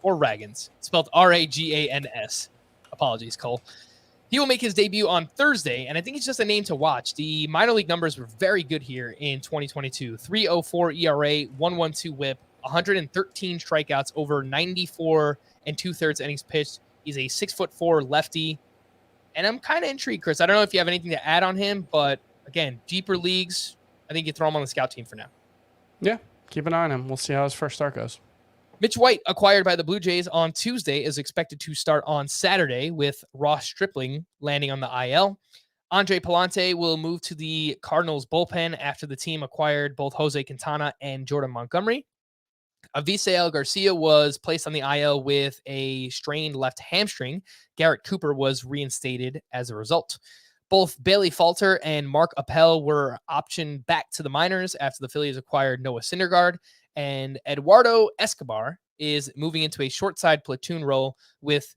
or Ragans, spelled Ragans. Apologies, Cole. He will make his debut on Thursday, and I think it's just a name to watch. The minor league numbers were very good here in 2022. 3.04 ERA, 1.12 WHIP, 113 strikeouts, over 94 2/3 innings pitched. He's a 6'4" lefty, and I'm kind of intrigued, Chris. I don't know if you have anything to add on him, but again, deeper leagues, I think you throw him on the scout team for now. Yeah, keep an eye on him. We'll see how his first start goes. Mitch White, acquired by the Blue Jays on Tuesday, is expected to start on Saturday, with Ross Stripling landing on the IL. Andre Palante will move to the Cardinals bullpen after the team acquired both Jose Quintana and Jordan Montgomery. Avisail Garcia was placed on the IL with a strained left hamstring. Garrett Cooper was reinstated as a result. Both Bailey Falter and Mark Appel were optioned back to the minors after the Phillies acquired Noah Syndergaard. And Eduardo Escobar is moving into a short side platoon role with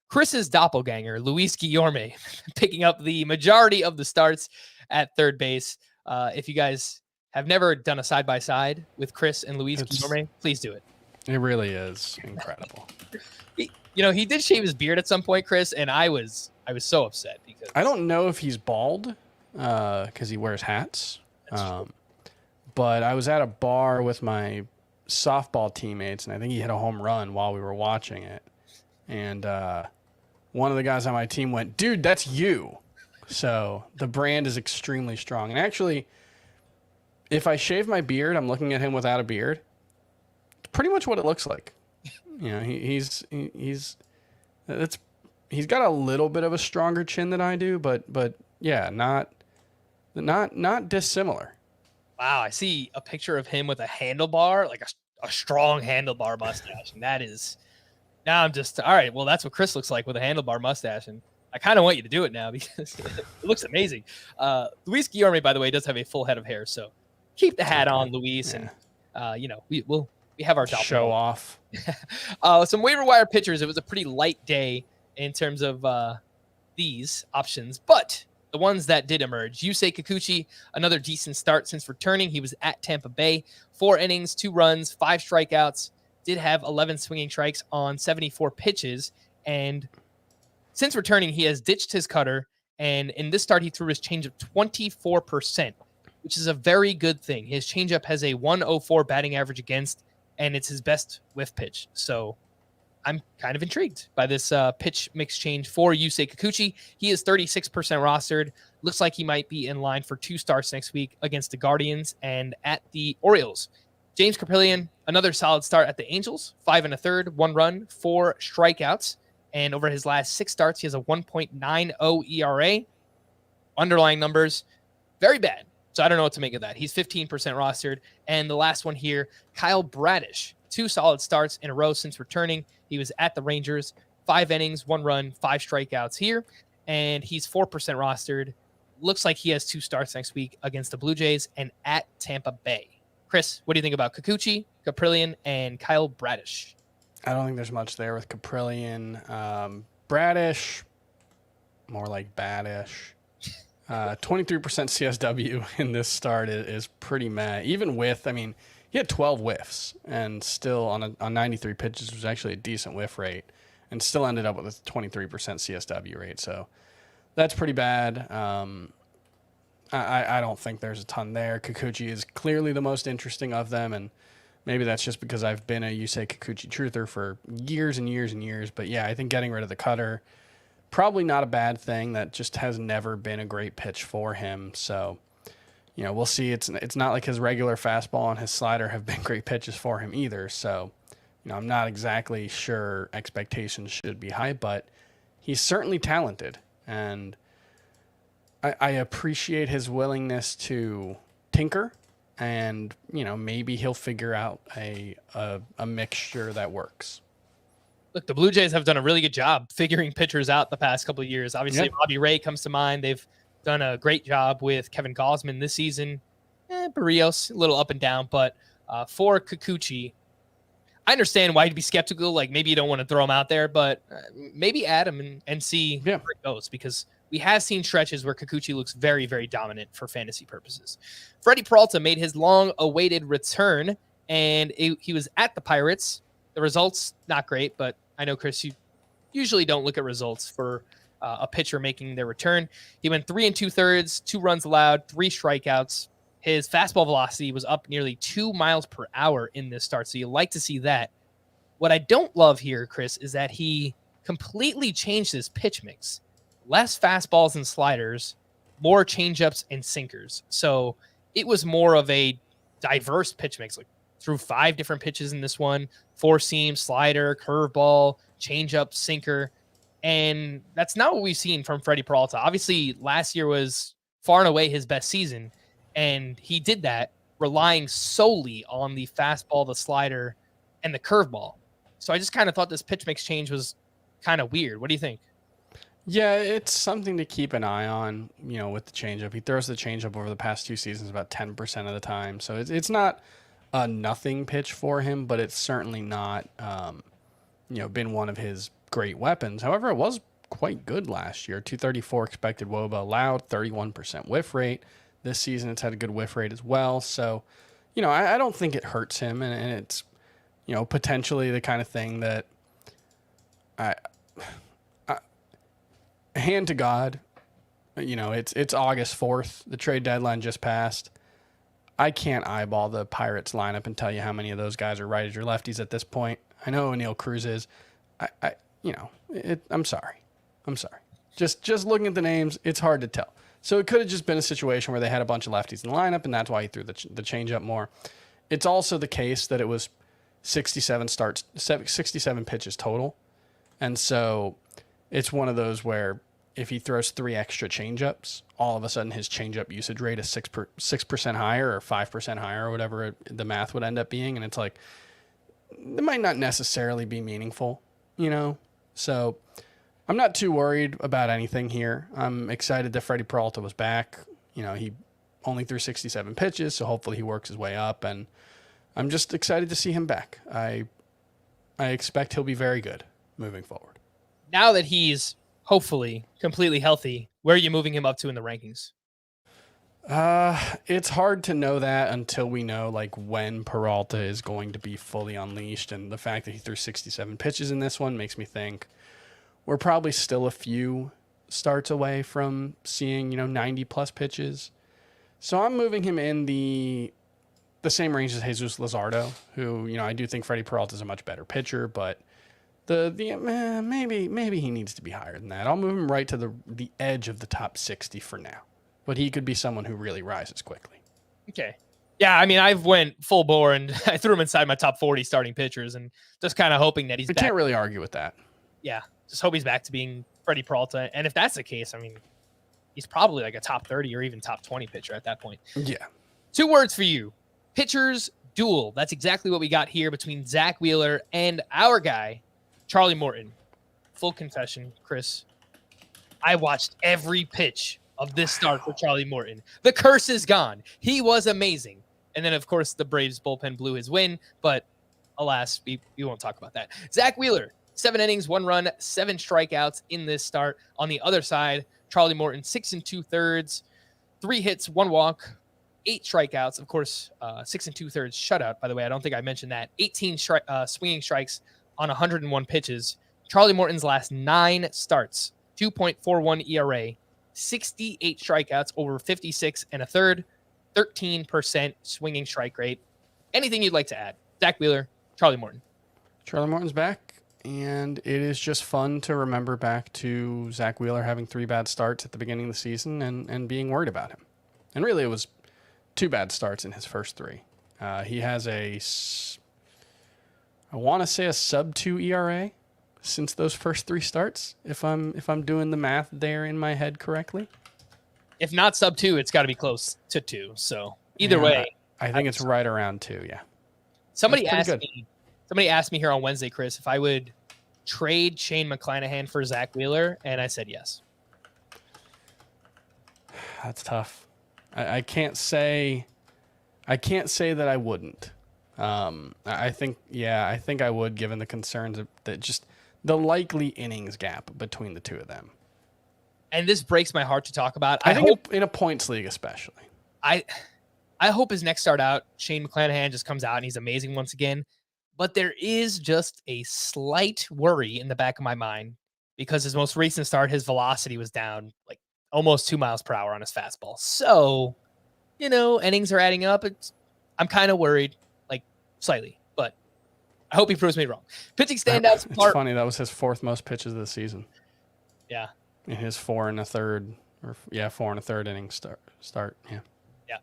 Chris's doppelganger, Luis Guillorme, picking up the majority of the starts at third base. If you guys have never done a side-by-side with Chris and Luis Guillorme, please do it. It really is incredible. He did shave his beard at some point, Chris, and I was so upset because I don't know if he's bald because he wears hats. But I was at a bar with my softball teammates, and I think he hit a home run while we were watching it. And one of the guys on my team went, "Dude, that's you." So the brand is extremely strong. And actually, if I shave my beard, I'm looking at him without a beard. It's pretty much what it looks like. He's got a little bit of a stronger chin than I do, but yeah, not dissimilar. Wow, I see a picture of him with a handlebar, like a strong handlebar mustache. And that is, now I'm just, all right, well, that's what Chris looks like with a handlebar mustache. And I kind of want you to do it now because it looks amazing. Luis Guillorme, by the way, does have a full head of hair. So keep the hat on, Luis. Yeah. And, we have our show off. Some waiver wire pitchers. It was a pretty light day in terms of these options, but the ones that did emerge: Yusei Kikuchi, another decent start since returning. He was at Tampa Bay, 4 innings, 2 runs, 5 strikeouts, did have 11 swinging strikes on 74 pitches. And since returning, he has ditched his cutter. And in this start, he threw his changeup 24%, which is a very good thing. His changeup has a 104 batting average against, and it's his best whiff pitch. So I'm kind of intrigued by this pitch mix change for Yusei Kikuchi. He is 36% rostered. Looks like he might be in line for 2 starts next week against the Guardians and at the Orioles. James Kaprielian, another solid start at the Angels. 5 1/3, 1 run, 4 strikeouts. And over his last 6 starts, he has a 1.90 ERA. Underlying numbers, very bad. So I don't know what to make of that. He's 15% rostered. And the last one here, Kyle Bradish. 2 solid starts in a row since returning. He was at the Rangers, 5 innings, 1 run, 5 strikeouts here, and he's 4% rostered. Looks like he has 2 starts next week against the Blue Jays and at Tampa Bay. Chris, what do you think about Kikuchi, Kaprielian, and Kyle Bradish? I don't think there's much there with Kaprielian. Bradish, more like badish. 23% CSW in this start is pretty mad. Even with, he had 12 whiffs and still on 93 pitches was actually a decent whiff rate and still ended up with a 23% CSW rate. So that's pretty bad. I don't think there's a ton there. Kikuchi is clearly the most interesting of them, and maybe that's just because I've been a Yusei Kikuchi truther for years and years and years. But yeah, I think getting rid of the cutter, probably not a bad thing. That just has never been a great pitch for him. So we'll see. It's not like his regular fastball and his slider have been great pitches for him either. So, I'm not exactly sure expectations should be high, but he's certainly talented. And I appreciate his willingness to tinker, and, maybe he'll figure out a mixture that works. Look, the Blue Jays have done a really good job figuring pitchers out the past couple of years. Obviously, Robbie Ray comes to mind. They've done a great job with Kevin Gausman this season. Barrios, a little up and down, but for Kikuchi, I understand why you'd be skeptical. Like, maybe you don't want to throw him out there, but maybe add him and see where it goes, because we have seen stretches where Kikuchi looks very, very dominant for fantasy purposes. Freddy Peralta made his long-awaited return, and he was at the Pirates. The results, not great, but I know, Chris, you usually don't look at results for a pitcher making their return. He went 3 2/3, 2 runs allowed, 3 strikeouts. His fastball velocity was up nearly 2 miles per hour in this start, so you like to see that. What I don't love here, Chris, is that he completely changed his pitch mix. Less fastballs and sliders, more changeups and sinkers. So it was more of a diverse pitch mix, like threw 5 different pitches in this one: 4-seam, slider, curveball, changeup, sinker. And that's not what we've seen from Freddy Peralta. Obviously, last year was far and away his best season, and he did that relying solely on the fastball, the slider, and the curveball. So I just kind of thought this pitch mix change was kind of weird. What do you think? Yeah, it's something to keep an eye on, with the changeup. He throws the changeup over the past 2 seasons about 10% of the time. So it's not a nothing pitch for him, but it's certainly not, been one of his great weapons. However, it was quite good last year. 234 expected WOBA allowed, 31% whiff rate. This season, it's had a good whiff rate as well. So, I don't think it hurts him, and it's, potentially the kind of thing that I hand to God, it's August 4th. The trade deadline just passed. I can't eyeball the Pirates lineup and tell you how many of those guys are righties or lefties at this point. I know O'Neill Cruz is. I'm sorry. Just looking at the names, it's hard to tell. So it could have just been a situation where they had a bunch of lefties in the lineup, and that's why he threw the changeup more. It's also the case that it was 67 pitches total. And so it's one of those where if he throws 3 extra changeups, all of a sudden his changeup usage rate is 6% higher or 5% higher or whatever the math would end up being. And it's like, it might not necessarily be meaningful, So I'm not too worried about anything here. I'm excited that Freddy Peralta was back. He only threw 67 pitches, so hopefully he works his way up. And I'm just excited to see him back. I expect he'll be very good moving forward. Now that he's hopefully completely healthy, where are you moving him up to in the rankings? It's hard to know that until we know when Peralta is going to be fully unleashed, and the fact that he threw 67 pitches in this one makes me think we're probably still a few starts away from seeing 90 plus pitches. So I'm moving him in the same range as Jesus Luzardo, who I do think Freddy Peralta is a much better pitcher, but maybe he needs to be higher than that. I'll move him right to the edge of the top 60 for now. But he could be someone who really rises quickly. Okay. Yeah, I mean, I've went full bore and I threw him inside my top 40 starting pitchers and just kind of hoping that he's back. Can't really argue with that. Yeah, just hope he's back to being Freddy Peralta. And if that's the case, I mean, he's probably like a top 30 or even top 20 pitcher at that point. Yeah. 2 words for you. Pitchers duel. That's exactly what we got here between Zach Wheeler and our guy, Charlie Morton. Full confession, Chris. I watched every pitch of this start for Charlie Morton. The curse is gone. He was amazing. And then, of course, the Braves bullpen blew his win, but alas, we won't talk about that. Zach Wheeler, 7 innings, 1 run, 7 strikeouts in this start. On the other side, Charlie Morton, 6 2/3, 3 hits, 1 walk, 8 strikeouts. Of course, 6 2/3 shutout, by the way. I don't think I mentioned that. 18 swinging strikes on 101 pitches. Charlie Morton's last 9 starts, 2.41 ERA, 68 strikeouts over 56 1/3, 13% swinging strike rate. Anything you'd like to add? Zach Wheeler, Charlie Morton. Charlie Morton's back, and it is just fun to remember back to Zach Wheeler having 3 bad starts at the beginning of the season and being worried about him. And really, it was 2 bad starts in his first 3. He has I want to say a sub-2 ERA since those first 3 starts, if I'm doing the math there in my head correctly. If not sub-2, it's got to be close to 2. So either way, I think it's right around 2. Yeah. Somebody asked me here on Wednesday, Chris, if I would trade Shane McClanahan for Zach Wheeler, and I said yes. That's tough. I can't say that I wouldn't. I think I would, given the concerns that just the likely innings gap between the two of them. And this breaks my heart to talk about. I think in a points league especially. I hope his next start out, Shane McClanahan just comes out and he's amazing once again. But there is just a slight worry in the back of my mind because his most recent start, his velocity was down like almost 2 miles per hour on his fastball. So, innings are adding up. I'm kind of worried, like slightly, but I hope he proves me wrong. Pitching standouts. It's funny. That was his 4th most pitches of the season. Yeah. In his 4 1/3 inning start. Yeah. Yeah.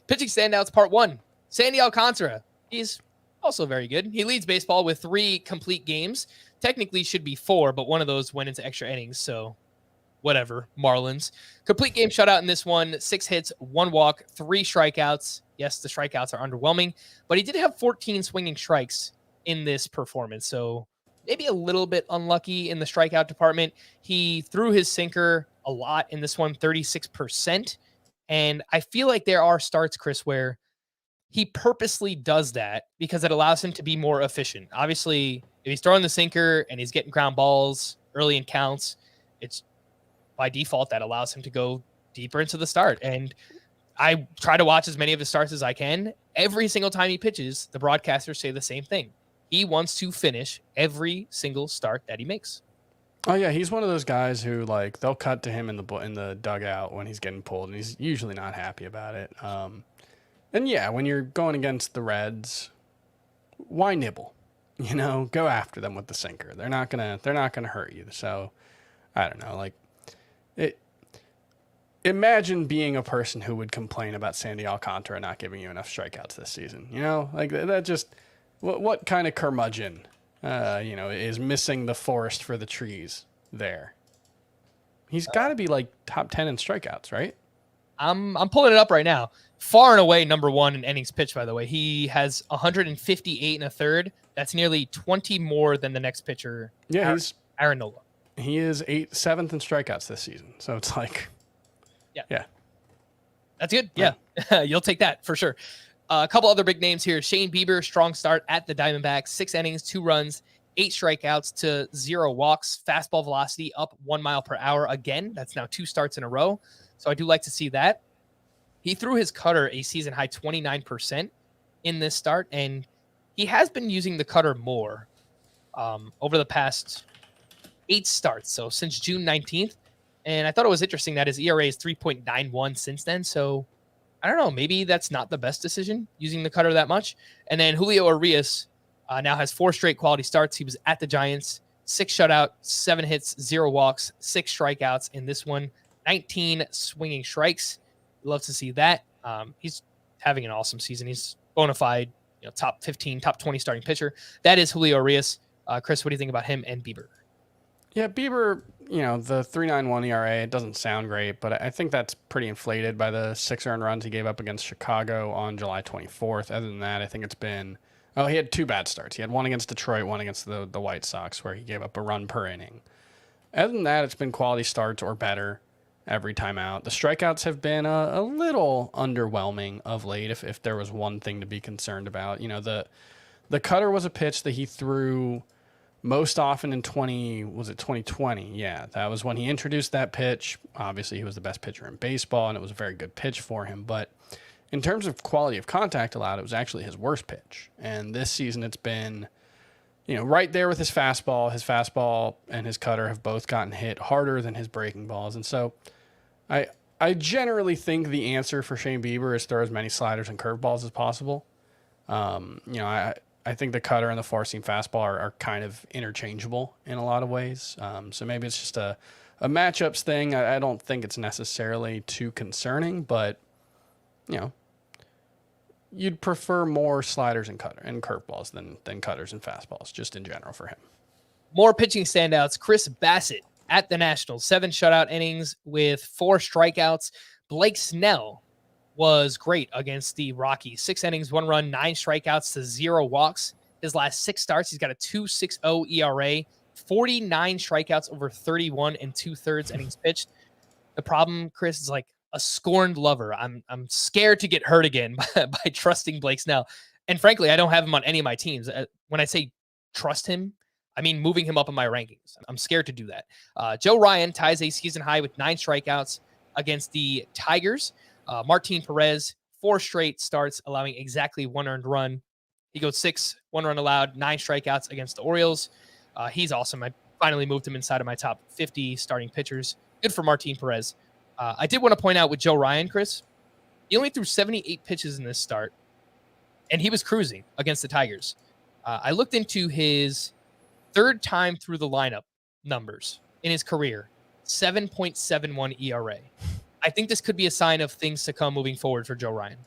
Pitching standouts part 1. Sandy Alcantara. He's also very good. He leads baseball with 3 complete games. Technically should be 4, but one of those went into extra innings. So whatever. Marlins. Complete game shutout in this one. 6 hits, 1 walk, 3 strikeouts. Yes, the strikeouts are underwhelming, but he did have 14 swinging strikes in this performance. So maybe a little bit unlucky in the strikeout department. He threw his sinker a lot in this one, 36%. And I feel like there are starts, Chris, where he purposely does that because it allows him to be more efficient. Obviously, if he's throwing the sinker and he's getting ground balls early in counts, it's by default that allows him to go deeper into the start. And I try to watch as many of his starts as I can. Every single time he pitches, the broadcasters say the same thing. He wants to finish every single start that he makes. Oh yeah, he's one of those guys who they'll cut to him in the dugout when he's getting pulled, and he's usually not happy about it. And yeah, when you're going against the Reds, why nibble? Go after them with the sinker. They're not gonna hurt you. So I don't know. Imagine being a person who would complain about Sandy Alcantara not giving you enough strikeouts this season. That just what kind of curmudgeon, is missing the forest for the trees there. He's got to be top 10 in strikeouts, right? I'm pulling it up right now. Far and away number 1 in innings pitched, by the way. He has 158 1/3. That's nearly 20 more than the next pitcher. Yeah, he's Aaron Nola. He is 7th in strikeouts this season. So it's yeah. That's good. Yeah. You'll take that for sure. A couple other big names here. Shane Bieber, strong start at the Diamondbacks. 6 innings, 2 runs, 8 strikeouts to 0 walks. Fastball velocity up 1 mile per hour again. That's now 2 starts in a row. So I do like to see that. He threw his cutter a season high 29% in this start, and he has been using the cutter more over the past 8 starts. So since June 19th. And I thought it was interesting that his ERA is 3.91 since then. So I don't know. Maybe that's not the best decision, using the cutter that much. And then Julio Urias now has 4 straight quality starts. He was at the Giants, 6 shutout, 7 hits, 0 walks, 6 strikeouts in this one, 19 swinging strikes. Love to see that. He's having an awesome season. He's bona fide, top 15, top 20 starting pitcher. That is Julio Urias. Chris, what do you think about him and Bieber? Yeah, Bieber, the 3.91 ERA, it doesn't sound great, but I think that's pretty inflated by the 6 earned runs he gave up against Chicago on July 24th. Other than that, I think it's been... Oh, he had 2 bad starts. He had one against Detroit, one against the White Sox, where he gave up a run per inning. Other than that, it's been quality starts or better every time out. The strikeouts have been a little underwhelming of late, if there was one thing to be concerned about. The cutter was a pitch that he threw most often in 2020? Yeah, that was when he introduced that pitch. Obviously, he was the best pitcher in baseball, and it was a very good pitch for him. But in terms of quality of contact allowed, it was actually his worst pitch. And this season, it's been, right there with his fastball. His fastball and his cutter have both gotten hit harder than his breaking balls. And so I generally think the answer for Shane Bieber is throw as many sliders and curveballs as possible. I think the cutter and the four-seam fastball are kind of interchangeable in a lot of ways. So maybe it's just a matchups thing. I don't think it's necessarily too concerning, but, you'd prefer more sliders and curveballs than cutters and fastballs, just in general for him. More pitching standouts. Chris Bassett at the Nationals, 7 shutout innings with 4 strikeouts. Blake Snell was great against the Rockies. 6 innings, 1 run, 9 strikeouts to 0 walks. His last 6 starts, he's got a 2.60 ERA, 49 strikeouts over 31 and 2/3 innings pitched. The problem, Chris, is like a scorned lover. I'm scared to get hurt again by trusting Blake Snell. And frankly, I don't have him on any of my teams. When I say trust him, I mean moving him up in my rankings. I'm scared to do that. Joe Ryan ties a season high with 9 strikeouts against the Tigers. Martin Perez, 4 straight starts, allowing exactly 1 earned run. He goes 6, 1 run allowed, 9 strikeouts against the Orioles. He's awesome. I finally moved him inside of my top 50 starting pitchers. Good for Martin Perez. I did want to point out with Joe Ryan, Chris, he only threw 78 pitches in this start, and he was cruising against the Tigers. I looked into his 3rd time through the lineup numbers in his career, 7.71 ERA. I think this could be a sign of things to come moving forward for Joe Ryan.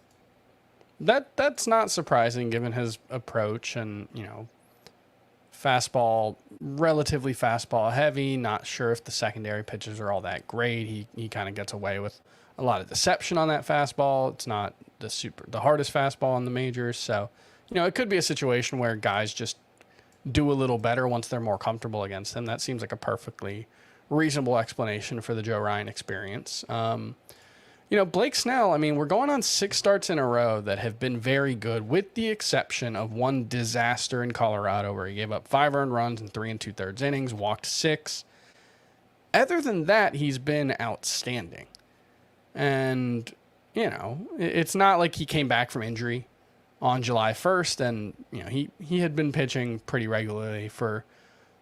That's not surprising given his approach and, fastball, relatively fastball heavy. Not sure if the secondary pitches are all that great. He kind of gets away with a lot of deception on that fastball. It's not the hardest fastball in the majors. So, it could be a situation where guys just do a little better once they're more comfortable against him. That seems like a perfectly reasonable explanation for the Joe Ryan experience. Blake Snell, we're going on 6 starts in a row that have been very good, with the exception of one disaster in Colorado where he gave up 5 earned runs in 3 2/3 innings, walked 6. Other than that, he's been outstanding. And, it's not like he came back from injury on July 1st and, he had been pitching pretty regularly for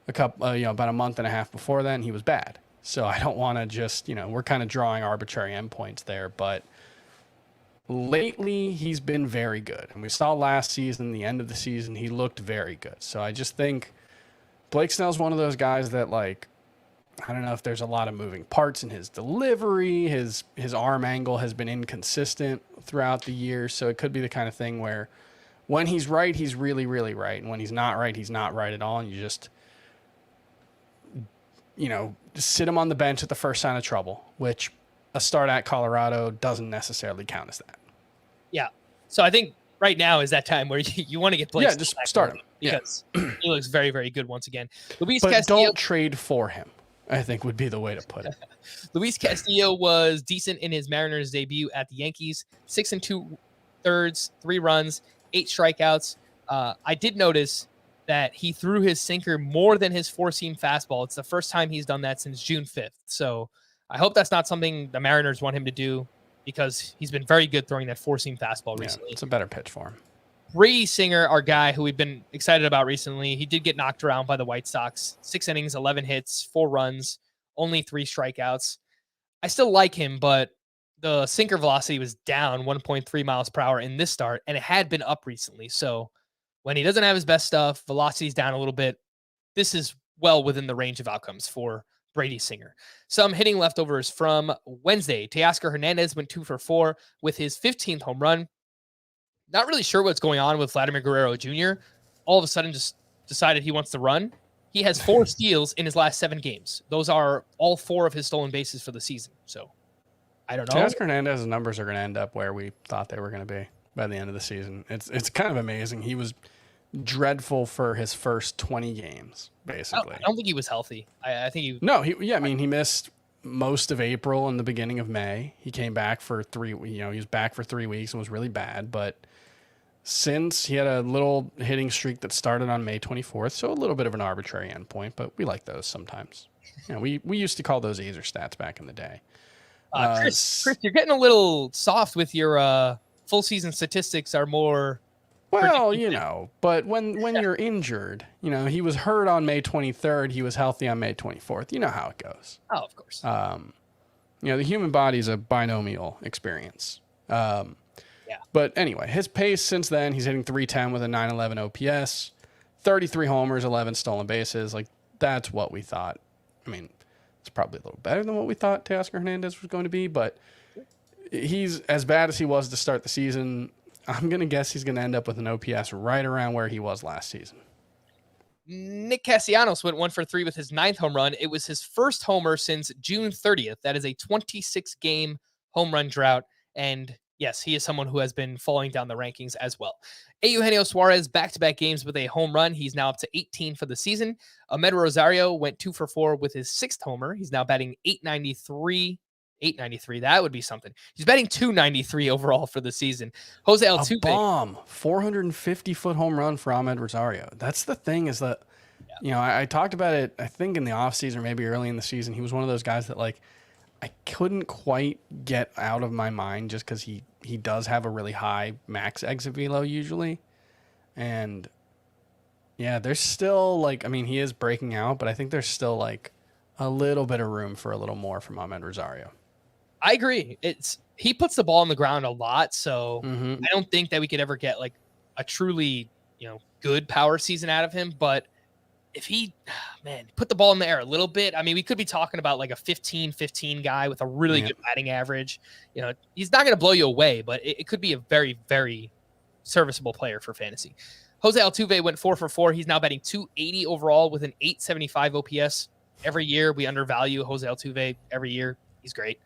about a month and a half before then. He was bad. So I don't want to just, we're kind of drawing arbitrary endpoints there, but lately he's been very good. And we saw last season, the end of the season, he looked very good. So I just think Blake Snell's one of those guys that, I don't know if there's a lot of moving parts in his delivery. His arm angle has been inconsistent throughout the year. So it could be the kind of thing where when he's right, he's really, really right. And when he's not right, he's not right at all. And you just sit him on the bench at the first sign of trouble, which a start at Colorado doesn't necessarily count as that. Yeah. So I think right now is that time where you want to get Blake. Yeah, just start him. Because he looks very, very good once again. Luis Castillo, don't trade for him, I think would be the way to put it. Luis Castillo was decent in his Mariners debut at the Yankees. 6 2/3, 3 runs, 8 strikeouts. I did notice that he threw his sinker more than his 4-seam fastball. It's the first time he's done that since June 5th. So I hope that's not something the Mariners want him to do, because he's been very good throwing that 4-seam fastball recently. It's a better pitch for him. Brady Singer, our guy who we've been excited about recently, he did get knocked around by the White Sox. 6 innings, 11 hits, 4 runs, only 3 strikeouts. I still like him, but the sinker velocity was down 1.3 miles per hour in this start, and it had been up recently. So when he doesn't have his best stuff, velocity's down a little bit. This is well within the range of outcomes for Brady Singer. Some hitting leftovers from Wednesday. Teoscar Hernandez went 2 for 4 with his 15th home run. Not really sure what's going on with Vladimir Guerrero Jr. All of a sudden just decided he wants to run. He has 4 steals in his last 7 games. Those are all 4 of his stolen bases for the season. So I don't know. Teoscar Hernandez's numbers are going to end up where we thought they were going to be by the end of the season. It's kind of amazing. He was dreadful for his first 20 games, basically. I don't think he was healthy. I think he... No, he missed most of April and the beginning of May. He came back for 3, he was back for 3 weeks and was really bad, but since he had a little hitting streak that started on May 24th, so a little bit of an arbitrary endpoint, but we like those sometimes. We used to call those Azer stats back in the day. Chris, you're getting a little soft with your full season statistics are more... Well, but when you're injured, he was hurt on May 23rd. He was healthy on May 24th. You know how it goes. Oh, of course. The human body is a binomial experience. But anyway, his pace since then, he's hitting 310 with a 911 OPS, 33 homers, 11 stolen bases. That's what we thought. It's probably a little better than what we thought Teoscar Hernandez was going to be, but he's as bad as he was to start the season. I'm going to guess he's going to end up with an OPS right around where he was last season. Nick Castellanos went 1 for 3 with his 9th home run. It was his first homer since June 30th. That is a 26-game home run drought. And yes, he is someone who has been falling down the rankings as well. Eugenio Suarez, back-to-back games with a home run. He's now up to 18 for the season. Ahmed Rosario went 2 for 4 with his 6th homer. He's now batting 893. That would be something. He's batting 293 overall for the season. Jose Altuve. A bomb. 450-foot home run for Ahmed Rosario. That's the thing is that, I talked about it, I think in the offseason or maybe early in the season. He was one of those guys that, like, I couldn't quite get out of my mind just because he does have a really high max exit velo usually. And, yeah, there's still, like, I mean, he is breaking out, but I think there's still, like, a little bit of room for a little more from Ahmed Rosario. I agree. He puts the ball on the ground a lot, so I don't think that we could ever get like a truly, good power season out of him. But if he, put the ball in the air a little bit, I mean, we could be talking about like a 15-15 guy with a really good batting average. He's not going to blow you away, but it could be a very, very serviceable player for fantasy. Jose Altuve went 4 for 4. He's now batting 280 overall with an 875 OPS. Every year we undervalue Jose Altuve. Every year he's great.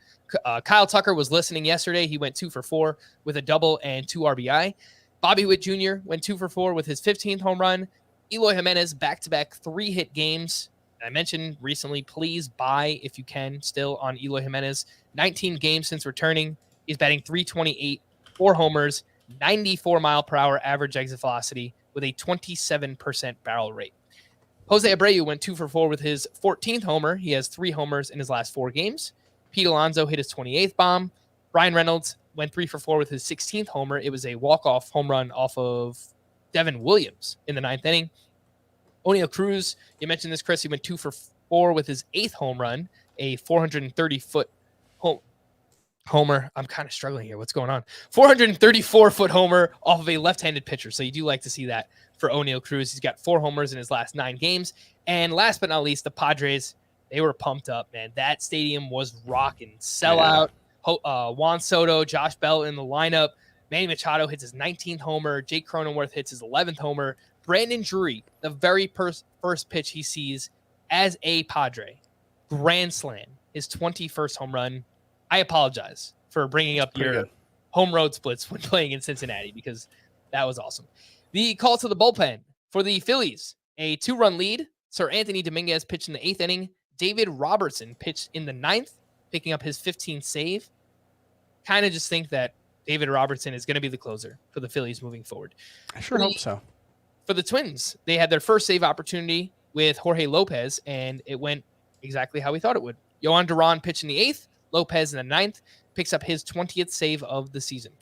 Kyle Tucker was listening yesterday. He went 2 for 4 with a double and 2 RBI. Bobby Witt Jr. went 2 for 4 with his 15th home run. Eloy Jimenez, back-to-back 3-hit games. I mentioned recently, please buy if you can still on Eloy Jimenez. 19 games since returning. He's batting 328, 4 homers, 94-mile-per-hour average exit velocity with a 27% barrel rate. Jose Abreu went 2 for 4 with his 14th homer. He has 3 homers in his last 4 games. Pete Alonso hit his 28th bomb. Brian Reynolds went 3 for 4 with his 16th homer. It was a walk-off home run off of Devin Williams in the 9th inning. O'Neal Cruz, you mentioned this, Chris. He went 2 for 4 with his 8th home run, a 430-foot homer. I'm kind of struggling here. What's going on? 434-foot homer off of a left-handed pitcher. So you do like to see that for O'Neal Cruz. He's got 4 homers in his last 9 games. And last but not least, the Padres. They were pumped up, man. That stadium was rocking. Sellout. Juan Soto, Josh Bell in the lineup. Manny Machado hits his 19th homer. Jake Cronenworth hits his 11th homer. Brandon Drury, the very first pitch he sees as a Padre, grand slam, his 21st home run. I apologize for bringing up your home road splits when playing in Cincinnati because that was awesome. The call to the bullpen for the Phillies, a 2-run lead. Sir Anthony Dominguez pitched in the 8th inning. David Robertson pitched in the 9th, picking up his 15th save. Kind of just think that David Robertson is going to be the closer for the Phillies moving forward. I sure hope so. For the Twins, they had their first save opportunity with Jorge Lopez, and it went exactly how we thought it would. Yohan Duran pitched in the 8th, Lopez in the 9th, picks up his 20th save of the season.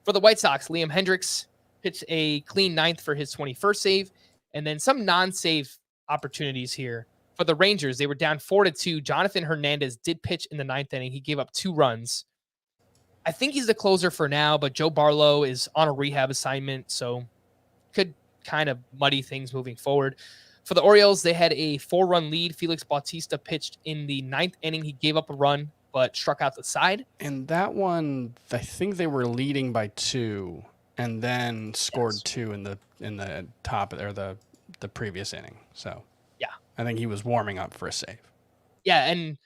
For the White Sox, Liam Hendricks pitched a clean 9th for his 21st save, and then some non-save opportunities here. For the Rangers, they were down 4-2. Jonathan Hernandez did pitch in the 9th inning. He gave up 2 runs. I think he's the closer for now, but Joe Barlow is on a rehab assignment, so could kind of muddy things moving forward. For the Orioles, they had a 4-run lead. Felix Bautista pitched in the 9th inning. He gave up a run, but struck out the side. And that one, I think they were leading by 2 and then scored 2 in the top or the previous inning. So yeah, I think he was warming up for a save. Yeah, and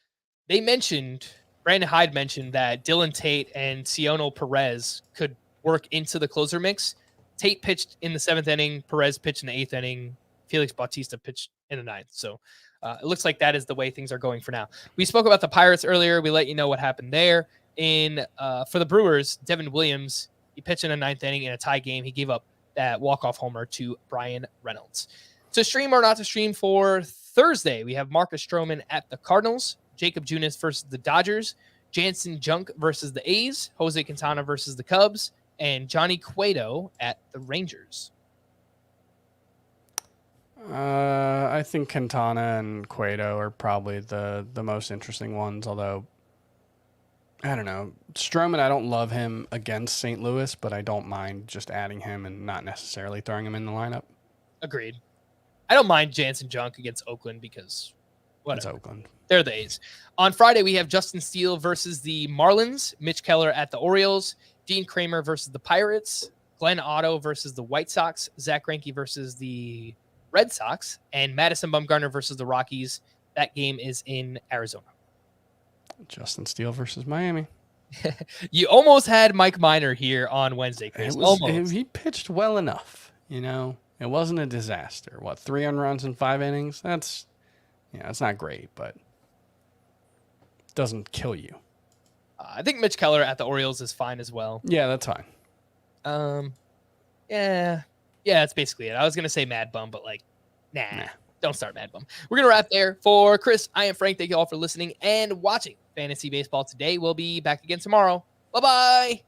they mentioned, Brandon Hyde mentioned that Dylan Tate and Cionel Perez could work into the closer mix. Tate pitched in the 7th inning. Perez pitched in the 8th inning. Felix Bautista pitched in the 9th. So it looks like that is the way things are going for now. We spoke about the Pirates earlier. We let you know what happened there. For the Brewers, Devin Williams, he pitched in the 9th inning in a tie game. He gave up that walk-off homer to Brian Reynolds. To stream or not to stream for Thursday, we have Marcus Stroman at the Cardinals, Jacob Junis versus the Dodgers, Jansen Junk versus the A's, Jose Quintana versus the Cubs, and Johnny Cueto at the Rangers. I think Quintana and Cueto are probably the most interesting ones, although I don't know. Stroman, I don't love him against St. Louis, but I don't mind just adding him and not necessarily throwing him in the lineup. Agreed. I don't mind Jansen Junk against Oakland because whatever. It's Oakland. They're the A's. On Friday, we have Justin Steele versus the Marlins, Mitch Keller at the Orioles, Dean Kramer versus the Pirates, Glenn Otto versus the White Sox, Zach Greinke versus the Red Sox, and Madison Bumgarner versus the Rockies. That game is in Arizona. Justin Steele versus Miami. You almost had Mike Minor here on Wednesday, Chris. He pitched well enough. It wasn't a disaster. 3 runs in 5 innings? That's not great, but it doesn't kill you. I think Mitch Keller at the Orioles is fine as well. Yeah, that's fine. Yeah, that's basically it. I was going to say Mad Bum, but nah. Don't start Mad Bum. We're going to wrap there. For Chris, I am Frank. Thank you all for listening and watching Fantasy Baseball today. We'll be back again tomorrow. Bye-bye.